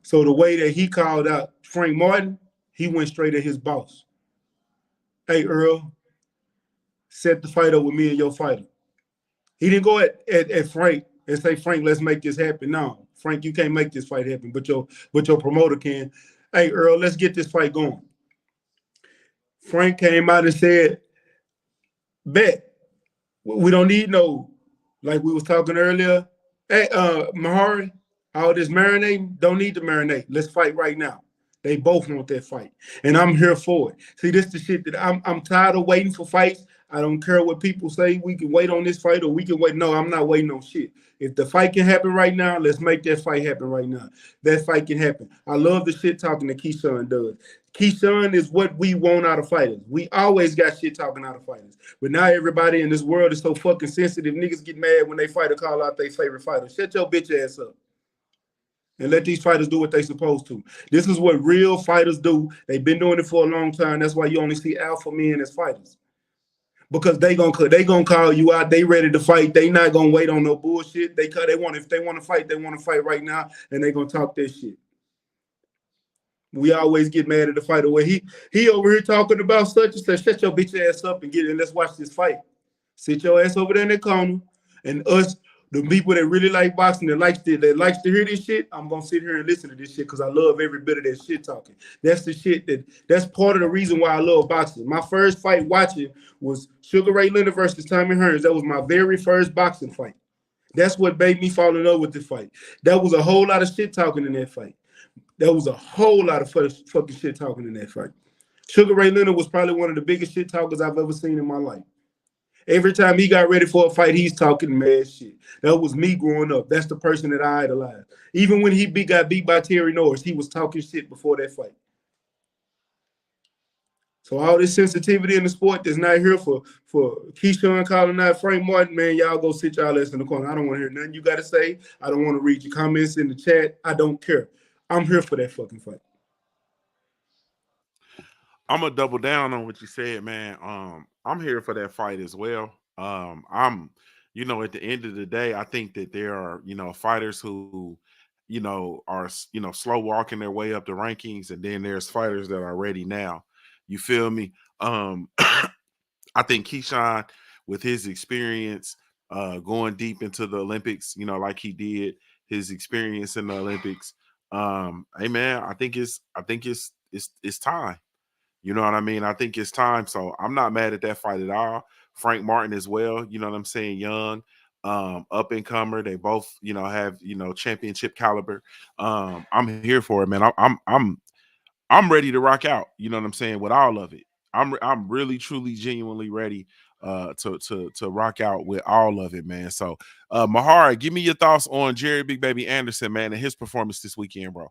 So the way that he called out Frank Martin, he went straight at his boss. Hey, Earl, set the fight up with me and your fighter. He didn't go at Frank and say, Frank, let's make this happen. No, Frank, you can't make this fight happen, but your promoter can. Hey, Earl, let's get this fight going. Frank came out and said, bet, we don't need no, like we was talking earlier. Hey, Mahari, all this marinating, don't need to marinate. Let's fight right now. They both want that fight, and I'm here for it. See, this is the shit that I'm tired of waiting for fights. I don't care what people say. We can wait on this fight or we can wait. No, I'm not waiting on shit. If the fight can happen right now, let's make that fight happen right now. That fight can happen. I love the shit talking that Keyshawn does. Keyshawn is what we want out of fighters. We always got shit talking out of fighters. But now everybody in this world is so fucking sensitive. Niggas get mad when they fight or call out their favorite fighter. Shut your bitch ass up. And let these fighters do what they supposed to. This is what real fighters do. They've been doing it for a long time. That's why you only see alpha men as fighters. because they gonna call you out. They ready to fight. They not gonna wait on no bullshit. They want if they want to fight, they want to fight right now, and they gonna talk that shit. We always get mad at the fighter where he over here talking about such and such. Shut your bitch ass up and get in. Let's watch this fight. Sit your ass over there in the corner, and us, the people that really like boxing, that likes to hear this shit, I'm gonna sit here and listen to this shit because I love every bit of that shit talking. That's the shit that's part of the reason why I love boxing. My first fight watching was Sugar Ray Leonard versus Tommy Hearns. That was my very first boxing fight. That's what made me fall in love with the fight. That was a whole lot of shit talking in that fight. There was a whole lot of fucking shit talking in that fight. Sugar Ray Leonard was probably one of the biggest shit talkers I've ever seen in my life. Every time he got ready for a fight, he's talking mad shit. That was me growing up. That's the person that I idolized. Even when he got beat by Terry Norris, he was talking shit before that fight. So all this sensitivity in the sport that's not here for Keyshawn calling out Frank Martin, man, y'all go sit y'all ass in the corner. I don't want to hear nothing you got to say. I don't want to read your comments in the chat. I don't care. I'm here for that fucking fight. I'm gonna double down on what you said, man. I'm here for that fight as well. I'm, at the end of the day, I think that there are, fighters who, are, slow walking their way up the rankings, and then there's fighters that are ready now. You feel me? I think Keyshawn, with his experience, going deep into the Olympics, like he did, his experience in the Olympics. Hey man, I think it's time. You know what I mean? I think it's time. So I'm not mad at that fight at all. Frank Martin as well. You know what I'm saying? Young, up and comer. They both, have championship caliber. I'm here for it, man. I'm ready to rock out. You know what I'm saying? With all of it, I'm really, truly, genuinely ready to rock out with all of it, man. So, Mahara, give me your thoughts on Jerry Big Baby Anderson, man, and his performance this weekend, bro.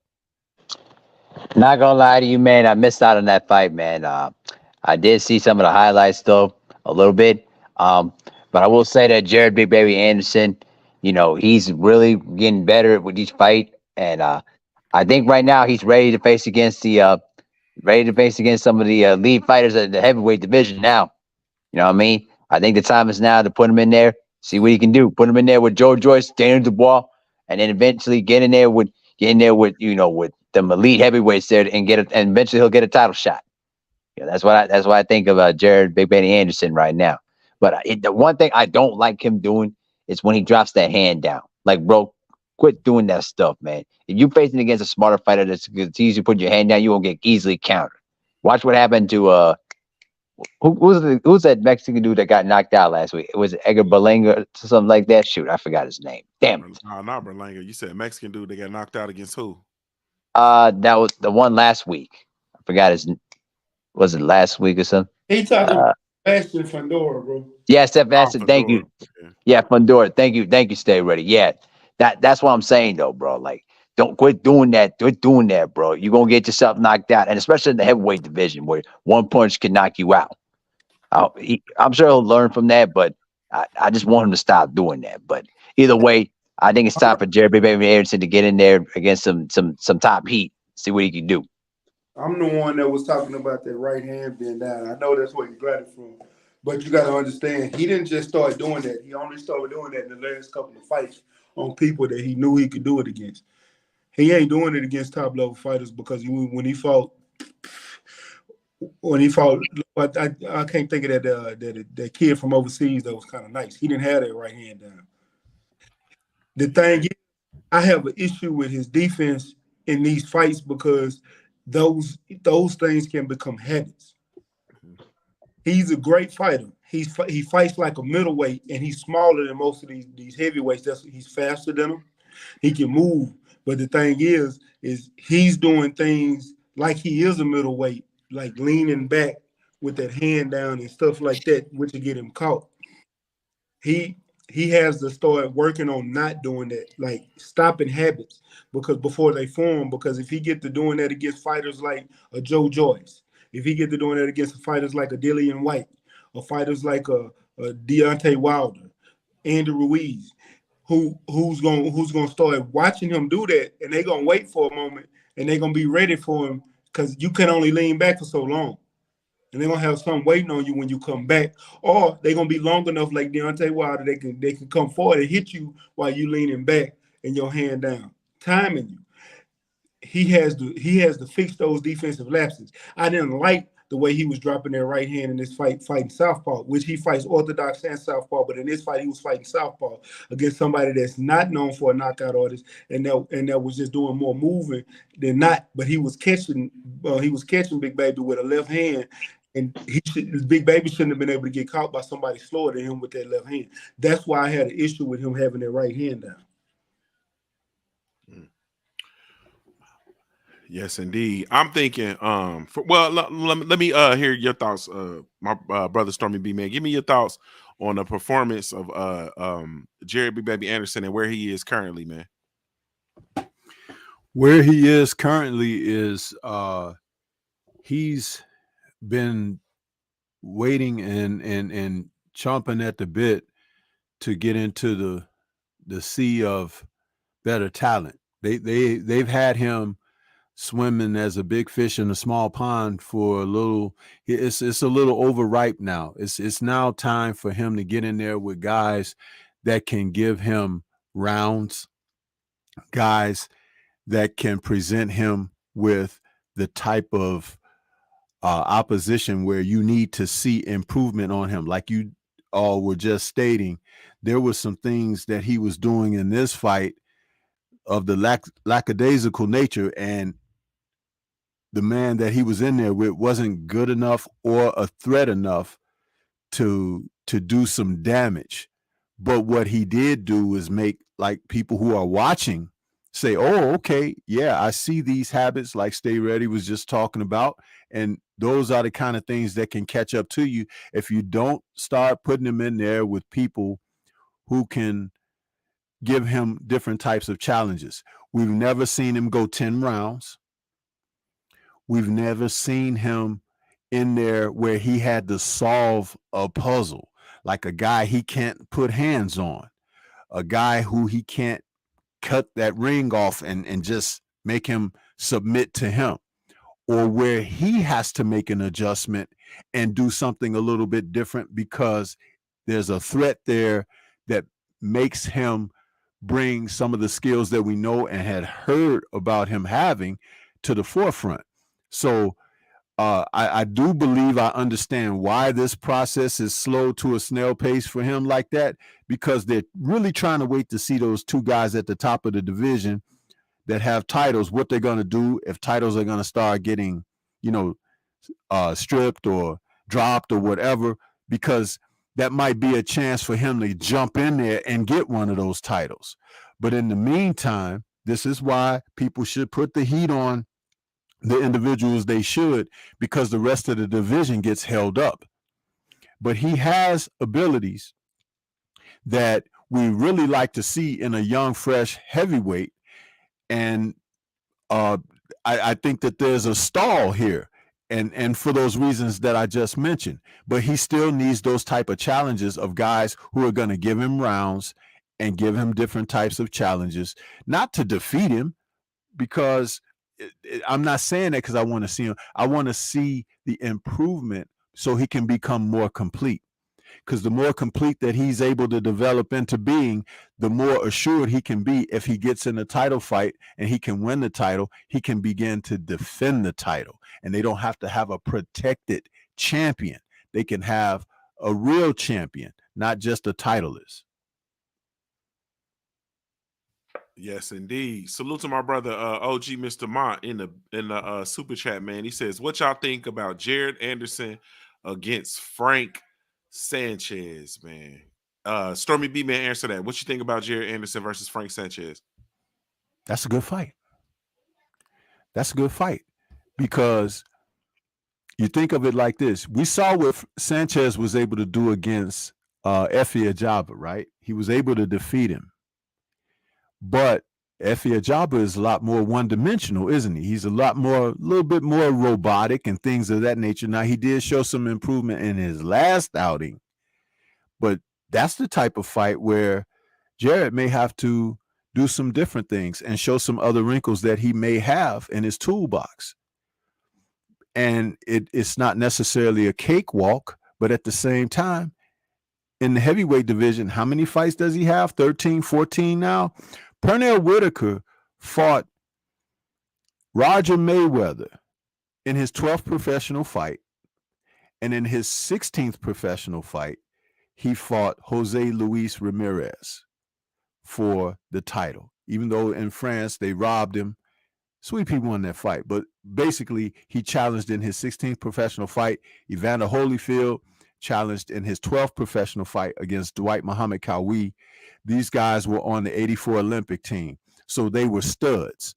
Not gonna lie to you, man. I missed out on that fight, man. I did see some of the highlights though, a little bit. But I will say that Jared Big Baby Anderson, he's really getting better with each fight, and I think right now he's ready to face against some of the lead fighters at the heavyweight division now. You know what I mean? I think the time is now to put him in there, see what he can do. Put him in there with Joe Joyce, Daniel Dubois, and then eventually get in there with with them elite heavyweights there and and eventually he'll get a title shot. That's what I think of Jared Big Benny Anderson right now. But the one thing I don't like him doing is when he drops that hand down. Like, bro, quit doing that stuff, man. If you're facing against a smarter fighter that's easy to put your hand down, you won't get easily countered. Watch what happened to who's that Mexican dude that got knocked out last week? It was Edgar Berlanga or something like that. Shoot, I forgot his name. Damn it. No, not Berlanga. You said Mexican dude that got knocked out against who? That was the one last week. I forgot his. Was it last week or something? He talking about Sebastian Fundora, bro. Yeah, Sebastian. Thank you. Yeah, Fundora. Thank you. Stay ready. Yeah, that's what I'm saying though, bro. Like, don't quit doing that. Quit doing that, bro. You're gonna get yourself knocked out, and especially in the heavyweight division where one punch can knock you out. I'm sure he'll learn from that, but I just want him to stop doing that. But either way, I think it's time for Jerry Baby Anderson to get in there against some top heat, see what he can do. I'm the one that was talking about that right hand being down. I know that's where you got it from. But you got to understand, he didn't just start doing that. He only started doing that in the last couple of fights on people that he knew he could do it against. He ain't doing it against top level fighters because when he fought, I can't think of that kid from overseas that was kind of nice. He didn't have that right hand down. The thing is, I have an issue with his defense in these fights because those things can become habits. He's a great fighter. He fights like a middleweight, and he's smaller than most of these heavyweights. He's faster than them. He can move, but the thing is he's doing things like he is a middleweight, like leaning back with that hand down and stuff like that, which will get him caught. He has to start working on not doing that, like stopping habits because before they form. Because if he get to doing that against fighters like a Joe Joyce, if he get to doing that against fighters like a Dillian White, or fighters like a Deontay Wilder, Andy Ruiz, who's gonna start watching him do that, and they're gonna wait for a moment, and they're gonna be ready for him because you can only lean back for so long. and they're gonna have something waiting on you when you come back, or they're gonna be long enough like Deontay Wilder, they can come forward and hit you while you leaning back and your hand down, timing you. He has to fix those defensive lapses. I didn't like the way he was dropping that right hand in this fight, fighting southpaw, which he fights orthodox and southpaw. But in this fight, he was fighting southpaw against somebody that's not known for a knockout artist, and that was just doing more moving than not. But he was catching Big Baby with a left hand. And Big Baby shouldn't have been able to get caught by somebody slower than him with that left hand. That's why I had an issue with him having that right hand down. Yes, indeed. I'm thinking. Let me hear your thoughts, my brother Stormy B, man. Give me your thoughts on the performance of Jared Big Baby Anderson and where he is currently, man. Where he is currently is he's been waiting and chomping at the bit to get into the sea of better talent. They've had him swimming as a big fish in a small pond for a little. It's a little overripe now. It's now time for him to get in there with guys that can give him rounds, guys that can present him with the type of opposition where you need to see improvement on him. Like you all were just stating, there were some things that he was doing in this fight of the lackadaisical nature, and the man that he was in there with wasn't good enough or a threat enough to do some damage. But what he did do was make like people who are watching say, oh, okay, yeah, I see these habits like Stay Ready was just talking about. And those are the kind of things that can catch up to you if you don't start putting him in there with people who can give him different types of challenges. We've never seen him go 10 rounds. We've never seen him in there where he had to solve a puzzle, like a guy he can't put hands on, a guy who he can't cut that ring off and just make him submit to him, or where he has to make an adjustment and do something a little bit different because there's a threat there that makes him bring some of the skills that we know and had heard about him having to the forefront. So I do believe I understand why this process is slow to a snail pace for him like that, because they're really trying to wait to see those two guys at the top of the division that have titles, what they're going to do if titles are going to start getting, stripped or dropped or whatever, because that might be a chance for him to jump in there and get one of those titles. But in the meantime, this is why people should put the heat on the individuals they should, because the rest of the division gets held up. But he has abilities that we really like to see in a young, fresh heavyweight. And I think that there's a stall here. And for those reasons that I just mentioned, but he still needs those type of challenges of guys who are going to give him rounds and give him different types of challenges, not to defeat him, because I'm not saying that because I want to see him. I want to see the improvement so he can become more complete. Because the more complete that he's able to develop into being, the more assured he can be if he gets in a title fight and he can win the title, he can begin to defend the title. And they don't have to have a protected champion. They can have a real champion, not just a titleist. Yes, indeed. Salute to my brother OG Mr. Mont in the super chat, man. He says, "What y'all think about Jared Anderson against Frank Sanchez, man?" Stormy B, man, answer that. What you think about Jared Anderson versus Frank Sanchez? That's a good fight. That's a good fight, because you think of it like this. We saw what Sanchez was able to do against Efe Ajagba, right? He was able to defeat him. But Efe Ajagba is a lot more one-dimensional, isn't he? He's a little bit more robotic and things of that nature. Now, he did show some improvement in his last outing, but that's the type of fight where Jared may have to do some different things and show some other wrinkles that he may have in his toolbox. and it's not necessarily a cakewalk, but at the same time, in the heavyweight division, how many fights does he have? 13, 14 now? Pernell Whitaker fought Roger Mayweather in his 12th professional fight, and in his 16th professional fight, he fought Jose Luis Ramirez for the title. Even though in France they robbed him, Sweet Pea won that fight. But basically, he challenged in his 16th professional fight. Evander Holyfield challenged in his 12th professional fight against Dwight Muhammad Kawi. These guys were on the 84 Olympic team, so they were studs.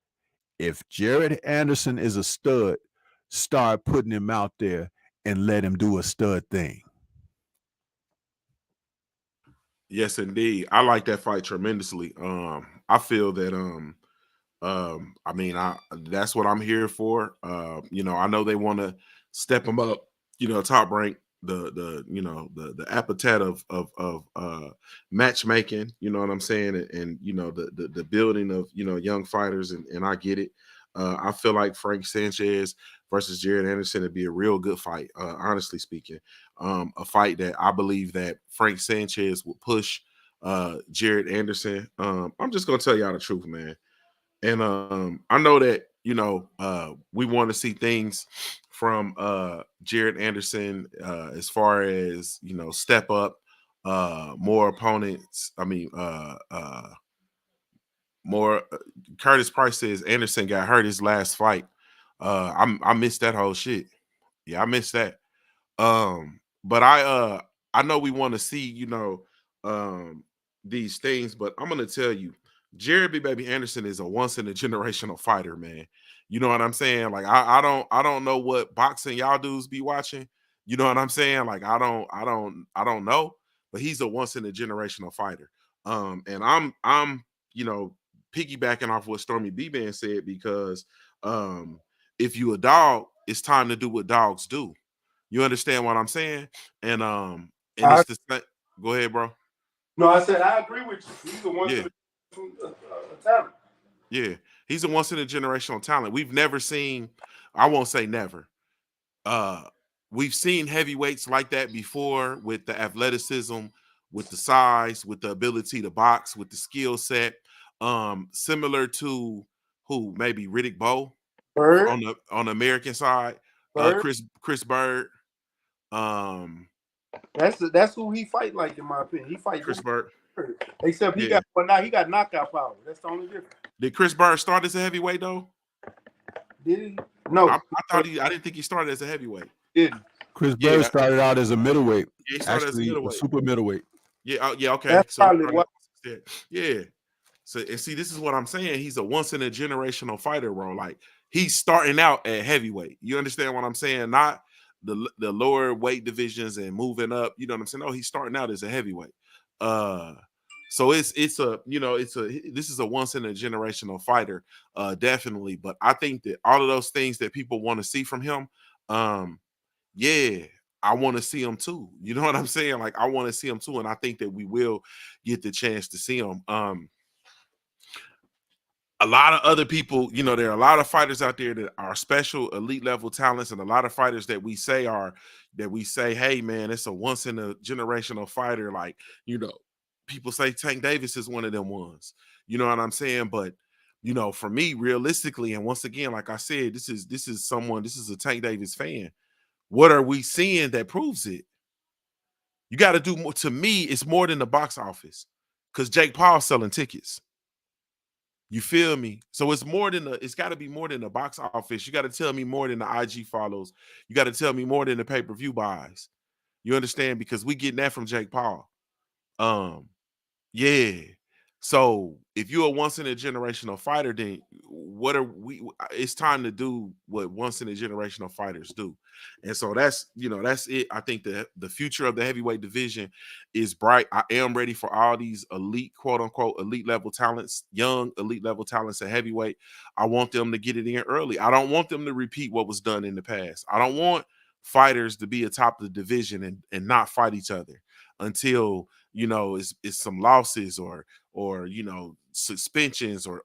If Jared Anderson is a stud, start putting him out there and let him do a stud thing. Yes, indeed. I like that fight tremendously. I feel that I mean, that's what I'm here for. I know they want to step him up, top rank, the appetite of matchmaking, you know what I'm saying, and the building of young fighters, and I get it. I feel like Frank Sanchez versus Jared Anderson would be a real good fight, honestly speaking. A fight that I believe that Frank Sanchez will push Jared Anderson. I'm just gonna tell y'all the truth, man. And I know that we want to see things from Jared Anderson as far as step up, more opponents. I mean, more. Curtis Price says Anderson got hurt his last fight. I missed that whole shit. Yeah, I missed that. But I know we want to see these things, but I'm gonna tell you, Jared B. Baby Anderson is a once in a generational fighter, man. You know what I'm saying? Like I don't know what boxing y'all dudes be watching. You know what I'm saying? Like I don't know, but he's a once in a generational fighter. And I'm piggybacking off what Stormy B Man said because if you a dog, it's time to do what dogs do. You understand what I'm saying? And it's the same. Go ahead, bro. No, I said I agree with you. He's the one Yeah. talent. Yeah, he's a once in a generational talent. We've never seen, I won't say never. We've seen heavyweights like that before with the athleticism, with the size, with the ability to box, with the skill set. Similar to who maybe Riddick Bowe Bird, on the American side, Bird. Chris Bird. That's who he fight like, in my opinion. He fight Chris Bird. Except he Yeah. got knockout power. That's the only difference. Did Chris Bird start as a heavyweight though? Did he? No. I didn't think he started as a heavyweight. Didn't. Chris Bird started out as a middleweight. Yeah, he started Actually, as a middleweight. super middleweight. Yeah, yeah, okay. That's So probably what. yeah. So and see, this is what I'm saying. He's a once in a generational fighter, bro. Like he's starting out at heavyweight. You understand what I'm saying? Not the lower weight divisions and moving up. You know what I'm saying? No, he's starting out as a heavyweight. So this is a once in a generational fighter, definitely. But I think that all of those things that people want to see from him, yeah, I want to see him too. You know what I'm saying? Like I want to see him too, and I think that we will get the chance to see him. A lot of other people, there are a lot of fighters out there that are special elite level talents, and a lot of fighters that we say, hey man, it's a once in a generational fighter. Like, people say Tank Davis is one of them ones. You know what I'm saying? But for me, realistically, and once again, like I said, this is a Tank Davis fan. What are we seeing that proves it? You got to do more. To me, it's more than the box office, because Jake Paul's selling tickets. You feel me? So it's got to be more than the box office. You got to tell me more than the IG follows. You got to tell me more than the pay-per-view buys. You understand? Because we getting that from Jake Paul. Yeah. So if you're a once in a generational fighter, then it's time to do what once in a generational fighters do. And so that's it. I think the future of the heavyweight division is bright. I am ready for all these elite, quote unquote, elite level talents, young elite level talents at heavyweight. I want them to get it in early. I don't want them to repeat what was done in the past. I don't want fighters to be atop the division and not fight each other until it's some losses or suspensions or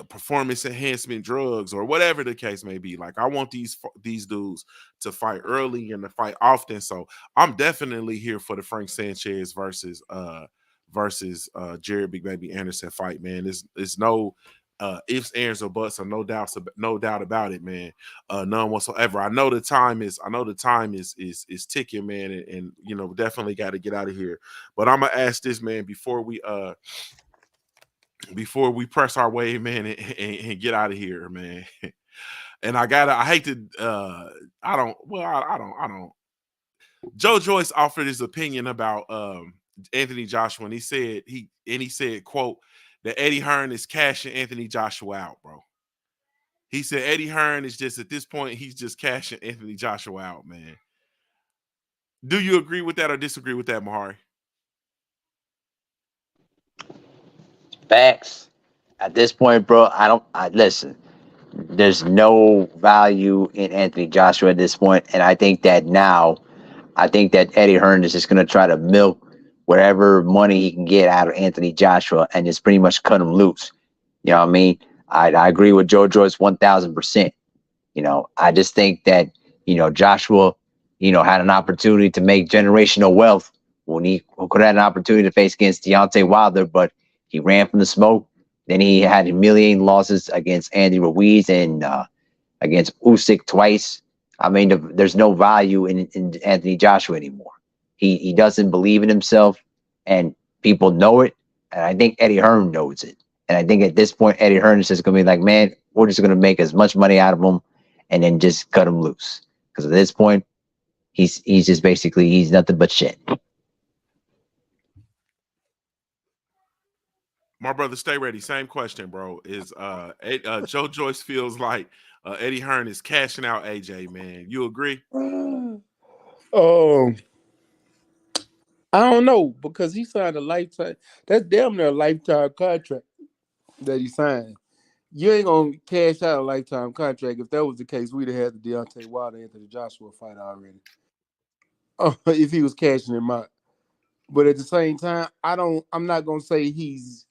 performance enhancement drugs or whatever the case may be. Like I want these dudes to fight early and to fight often. So I'm definitely here for the Frank Sanchez versus Jared Big Baby Anderson fight, man. It's no ifs, ands, or buts, or no doubt about it, man. None whatsoever. I know the time is ticking, man, and you know, definitely got to get out of here. But I'm gonna ask this, man, before we press our way, man, and get out of here, man. And I hate to I don't Joe Joyce offered his opinion about Anthony Joshua, and he said, quote, that Eddie Hearn is cashing Anthony Joshua out, bro. He said Eddie Hearn is just, at this point, he's just cashing Anthony Joshua out, man. Do you agree with that or disagree with that, Mahari? Facts. At this point, bro, listen. There's no value in Anthony Joshua at this point, and I think that Eddie Hearn is just going to try to milk whatever money he can get out of Anthony Joshua and just pretty much cut him loose. You know what I mean? I agree with Joe Joyce 1,000%. You know, I just think that, you know, Joshua, you know, had an opportunity to make generational wealth when he could have had an opportunity to face against Deontay Wilder, but he ran from the smoke. Then he had humiliating losses against Andy Ruiz and against Usyk twice. I mean, there's no value in Anthony Joshua anymore. He doesn't believe in himself, and people know it. And I think Eddie Hearn knows it. And I think at this point, Eddie Hearn is just going to be like, man, we're just going to make as much money out of him and then just cut him loose. Because at this point, he's just basically, he's nothing but shit. My brother, stay ready. Same question, bro. Is Joe Joyce feels like Eddie Hearn is cashing out AJ, man. You agree? I don't know, because he signed a lifetime. That's damn near a lifetime contract that he signed. You ain't gonna cash out a lifetime contract. If that was the case, we'd have had the Deontay Wilder Anthony Joshua fight already. If he was cashing him out. But at the same time, I'm not gonna say he's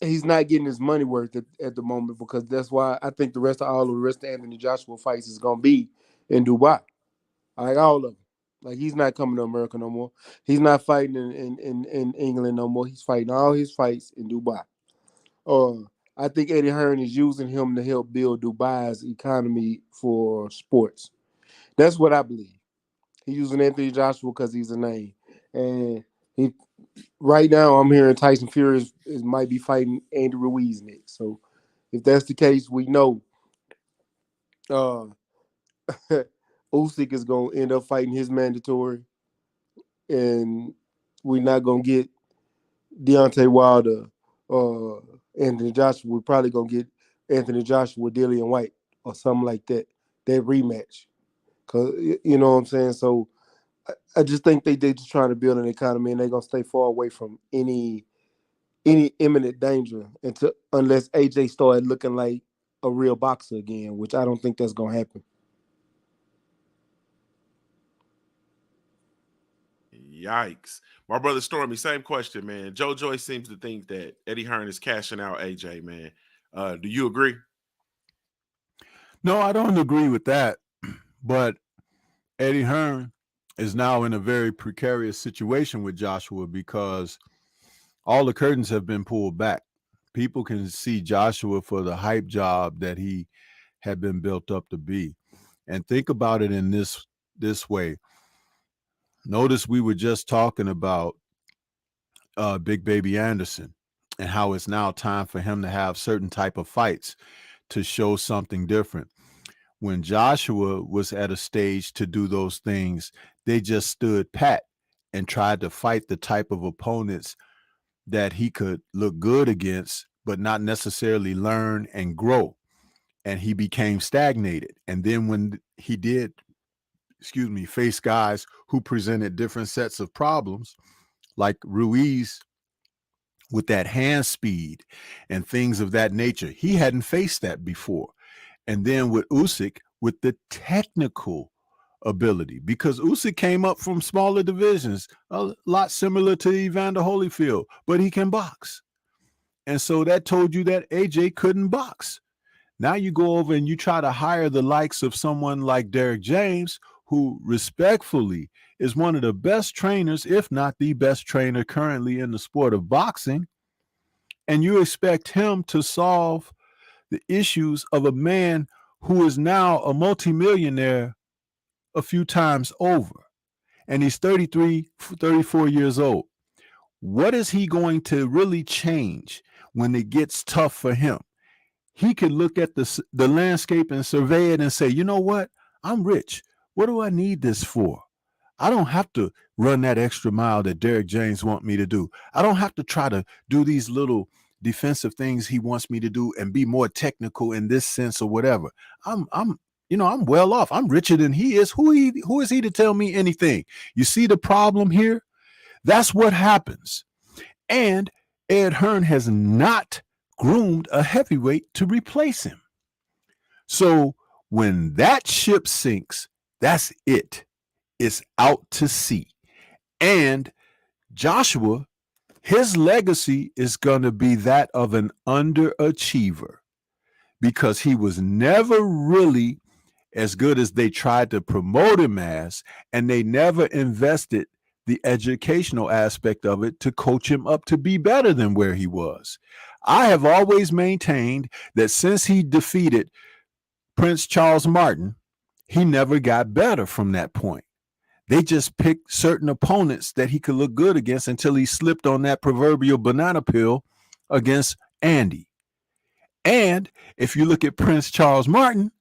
not getting his money worth at the moment, because that's why I think the rest of Anthony Joshua fights is gonna be in Dubai. Like all of them. Like, he's not coming to America no more. He's not fighting in England no more. He's fighting all his fights in Dubai. I think Eddie Hearn is using him to help build Dubai's economy for sports. That's what I believe. He's using Anthony Joshua because he's a name. And right now I'm hearing Tyson Fury might be fighting Andy Ruiz next. So if that's the case, we know Usyk is going to end up fighting his mandatory, and we're not going to get Deontay Wilder Anthony Joshua. We're probably going to get Anthony Joshua with Dillian White or something like that rematch. Cause, you know what I'm saying? So I just think they're just trying to build an economy, and they're going to stay far away from any imminent danger unless AJ started looking like a real boxer again, which I don't think that's going to happen. Yikes. My brother Stormy, same question, man. Joe Joyce seems to think that Eddie Hearn is cashing out AJ, man. Do you agree? No, I don't agree with that. But Eddie Hearn is now in a very precarious situation with Joshua, because all the curtains have been pulled back. People can see Joshua for the hype job that he had been built up to be. And think about it in this way. Notice we were just talking about Big Baby Anderson and how it's now time for him to have certain type of fights to show something different. When Joshua was at a stage to do those things, they just stood pat and tried to fight the type of opponents that he could look good against, but not necessarily learn and grow. And he became stagnated. And then when he did, face guys who presented different sets of problems, like Ruiz with that hand speed and things of that nature, he hadn't faced that before. And then with Usyk, with the technical ability, because Usyk came up from smaller divisions, a lot similar to Evander Holyfield, but he can box. And so that told you that AJ couldn't box. Now you go over and you try to hire the likes of someone like Derek James, who respectfully is one of the best trainers, if not the best trainer currently in the sport of boxing. And you expect him to solve the issues of a man who is now a multimillionaire a few times over. And he's 33, 34 years old. What is he going to really change when it gets tough for him? He could look at the landscape and survey it and say, you know what? I'm rich. What do I need this for? I don't have to run that extra mile that Derek James wants me to do. I don't have to try to do these little defensive things he wants me to do and be more technical in this sense or whatever. I'm well off. I'm richer than he is. Who is he to tell me anything? You see the problem here? That's what happens. And Ed Hearn has not groomed a heavyweight to replace him. So when that ship sinks, that's it. It's out to sea. And Joshua, his legacy is going to be that of an underachiever because he was never really as good as they tried to promote him as, and they never invested the educational aspect of it to coach him up to be better than where he was. I have always maintained that since he defeated Prince Charles Martin, he never got better from that point. They just picked certain opponents that he could look good against until he slipped on that proverbial banana peel against Andy. And if you look at Prince Charles Martin,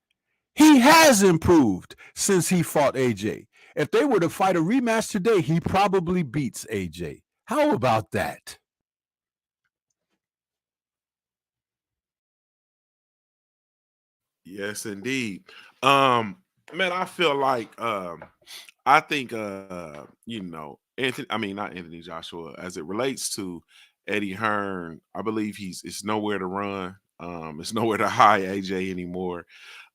he has improved since he fought AJ. If they were to fight a rematch today, he probably beats AJ. How about that? Yes, indeed. Man, I feel like I think not Anthony Joshua, as it relates to Eddie Hearn, I believe it's nowhere to run. It's nowhere to hide AJ anymore.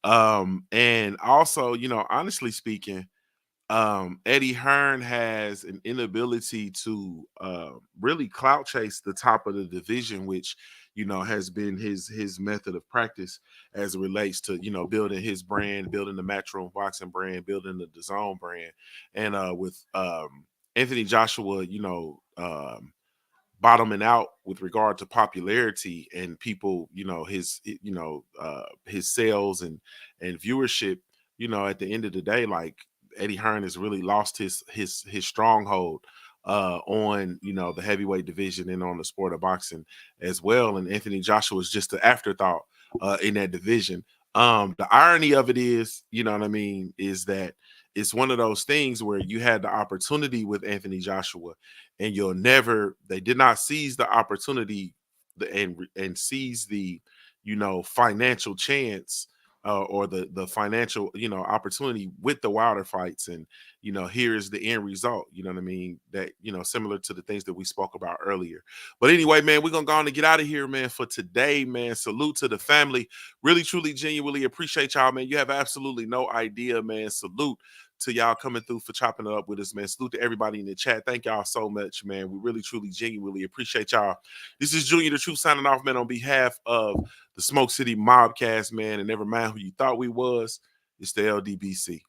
And also, honestly speaking, Eddie Hearn has an inability to really clout chase the top of the division, which has been his method of practice as it relates to building his brand, building the Matchroom Boxing brand, building the DAZN brand, and with Anthony Joshua, bottoming out with regard to popularity and people, his sales and viewership. At the end of the day, like Eddie Hearn has really lost his stronghold on the heavyweight division and on the sport of boxing as well. And Anthony Joshua is just an afterthought in that division. The irony of it is, is that it's one of those things where you had the opportunity with Anthony Joshua, and they did not seize the opportunity and seize the financial chance or the financial opportunity with the Wilder fights. And here is the end result, that similar to the things that we spoke about earlier. But anyway, man, we're gonna go on and get out of here, man, for today, man. Salute to the family. Really, truly, genuinely appreciate y'all, man. You have absolutely no idea, man. Salute to y'all coming through for chopping it up with us, man. Salute to everybody in the chat. Thank y'all so much, man. We really, truly, genuinely appreciate y'all. This is Junior the Truth signing off, man, on behalf of the Smoke City MobCast, man. And never mind who you thought we was. It's the LDBC.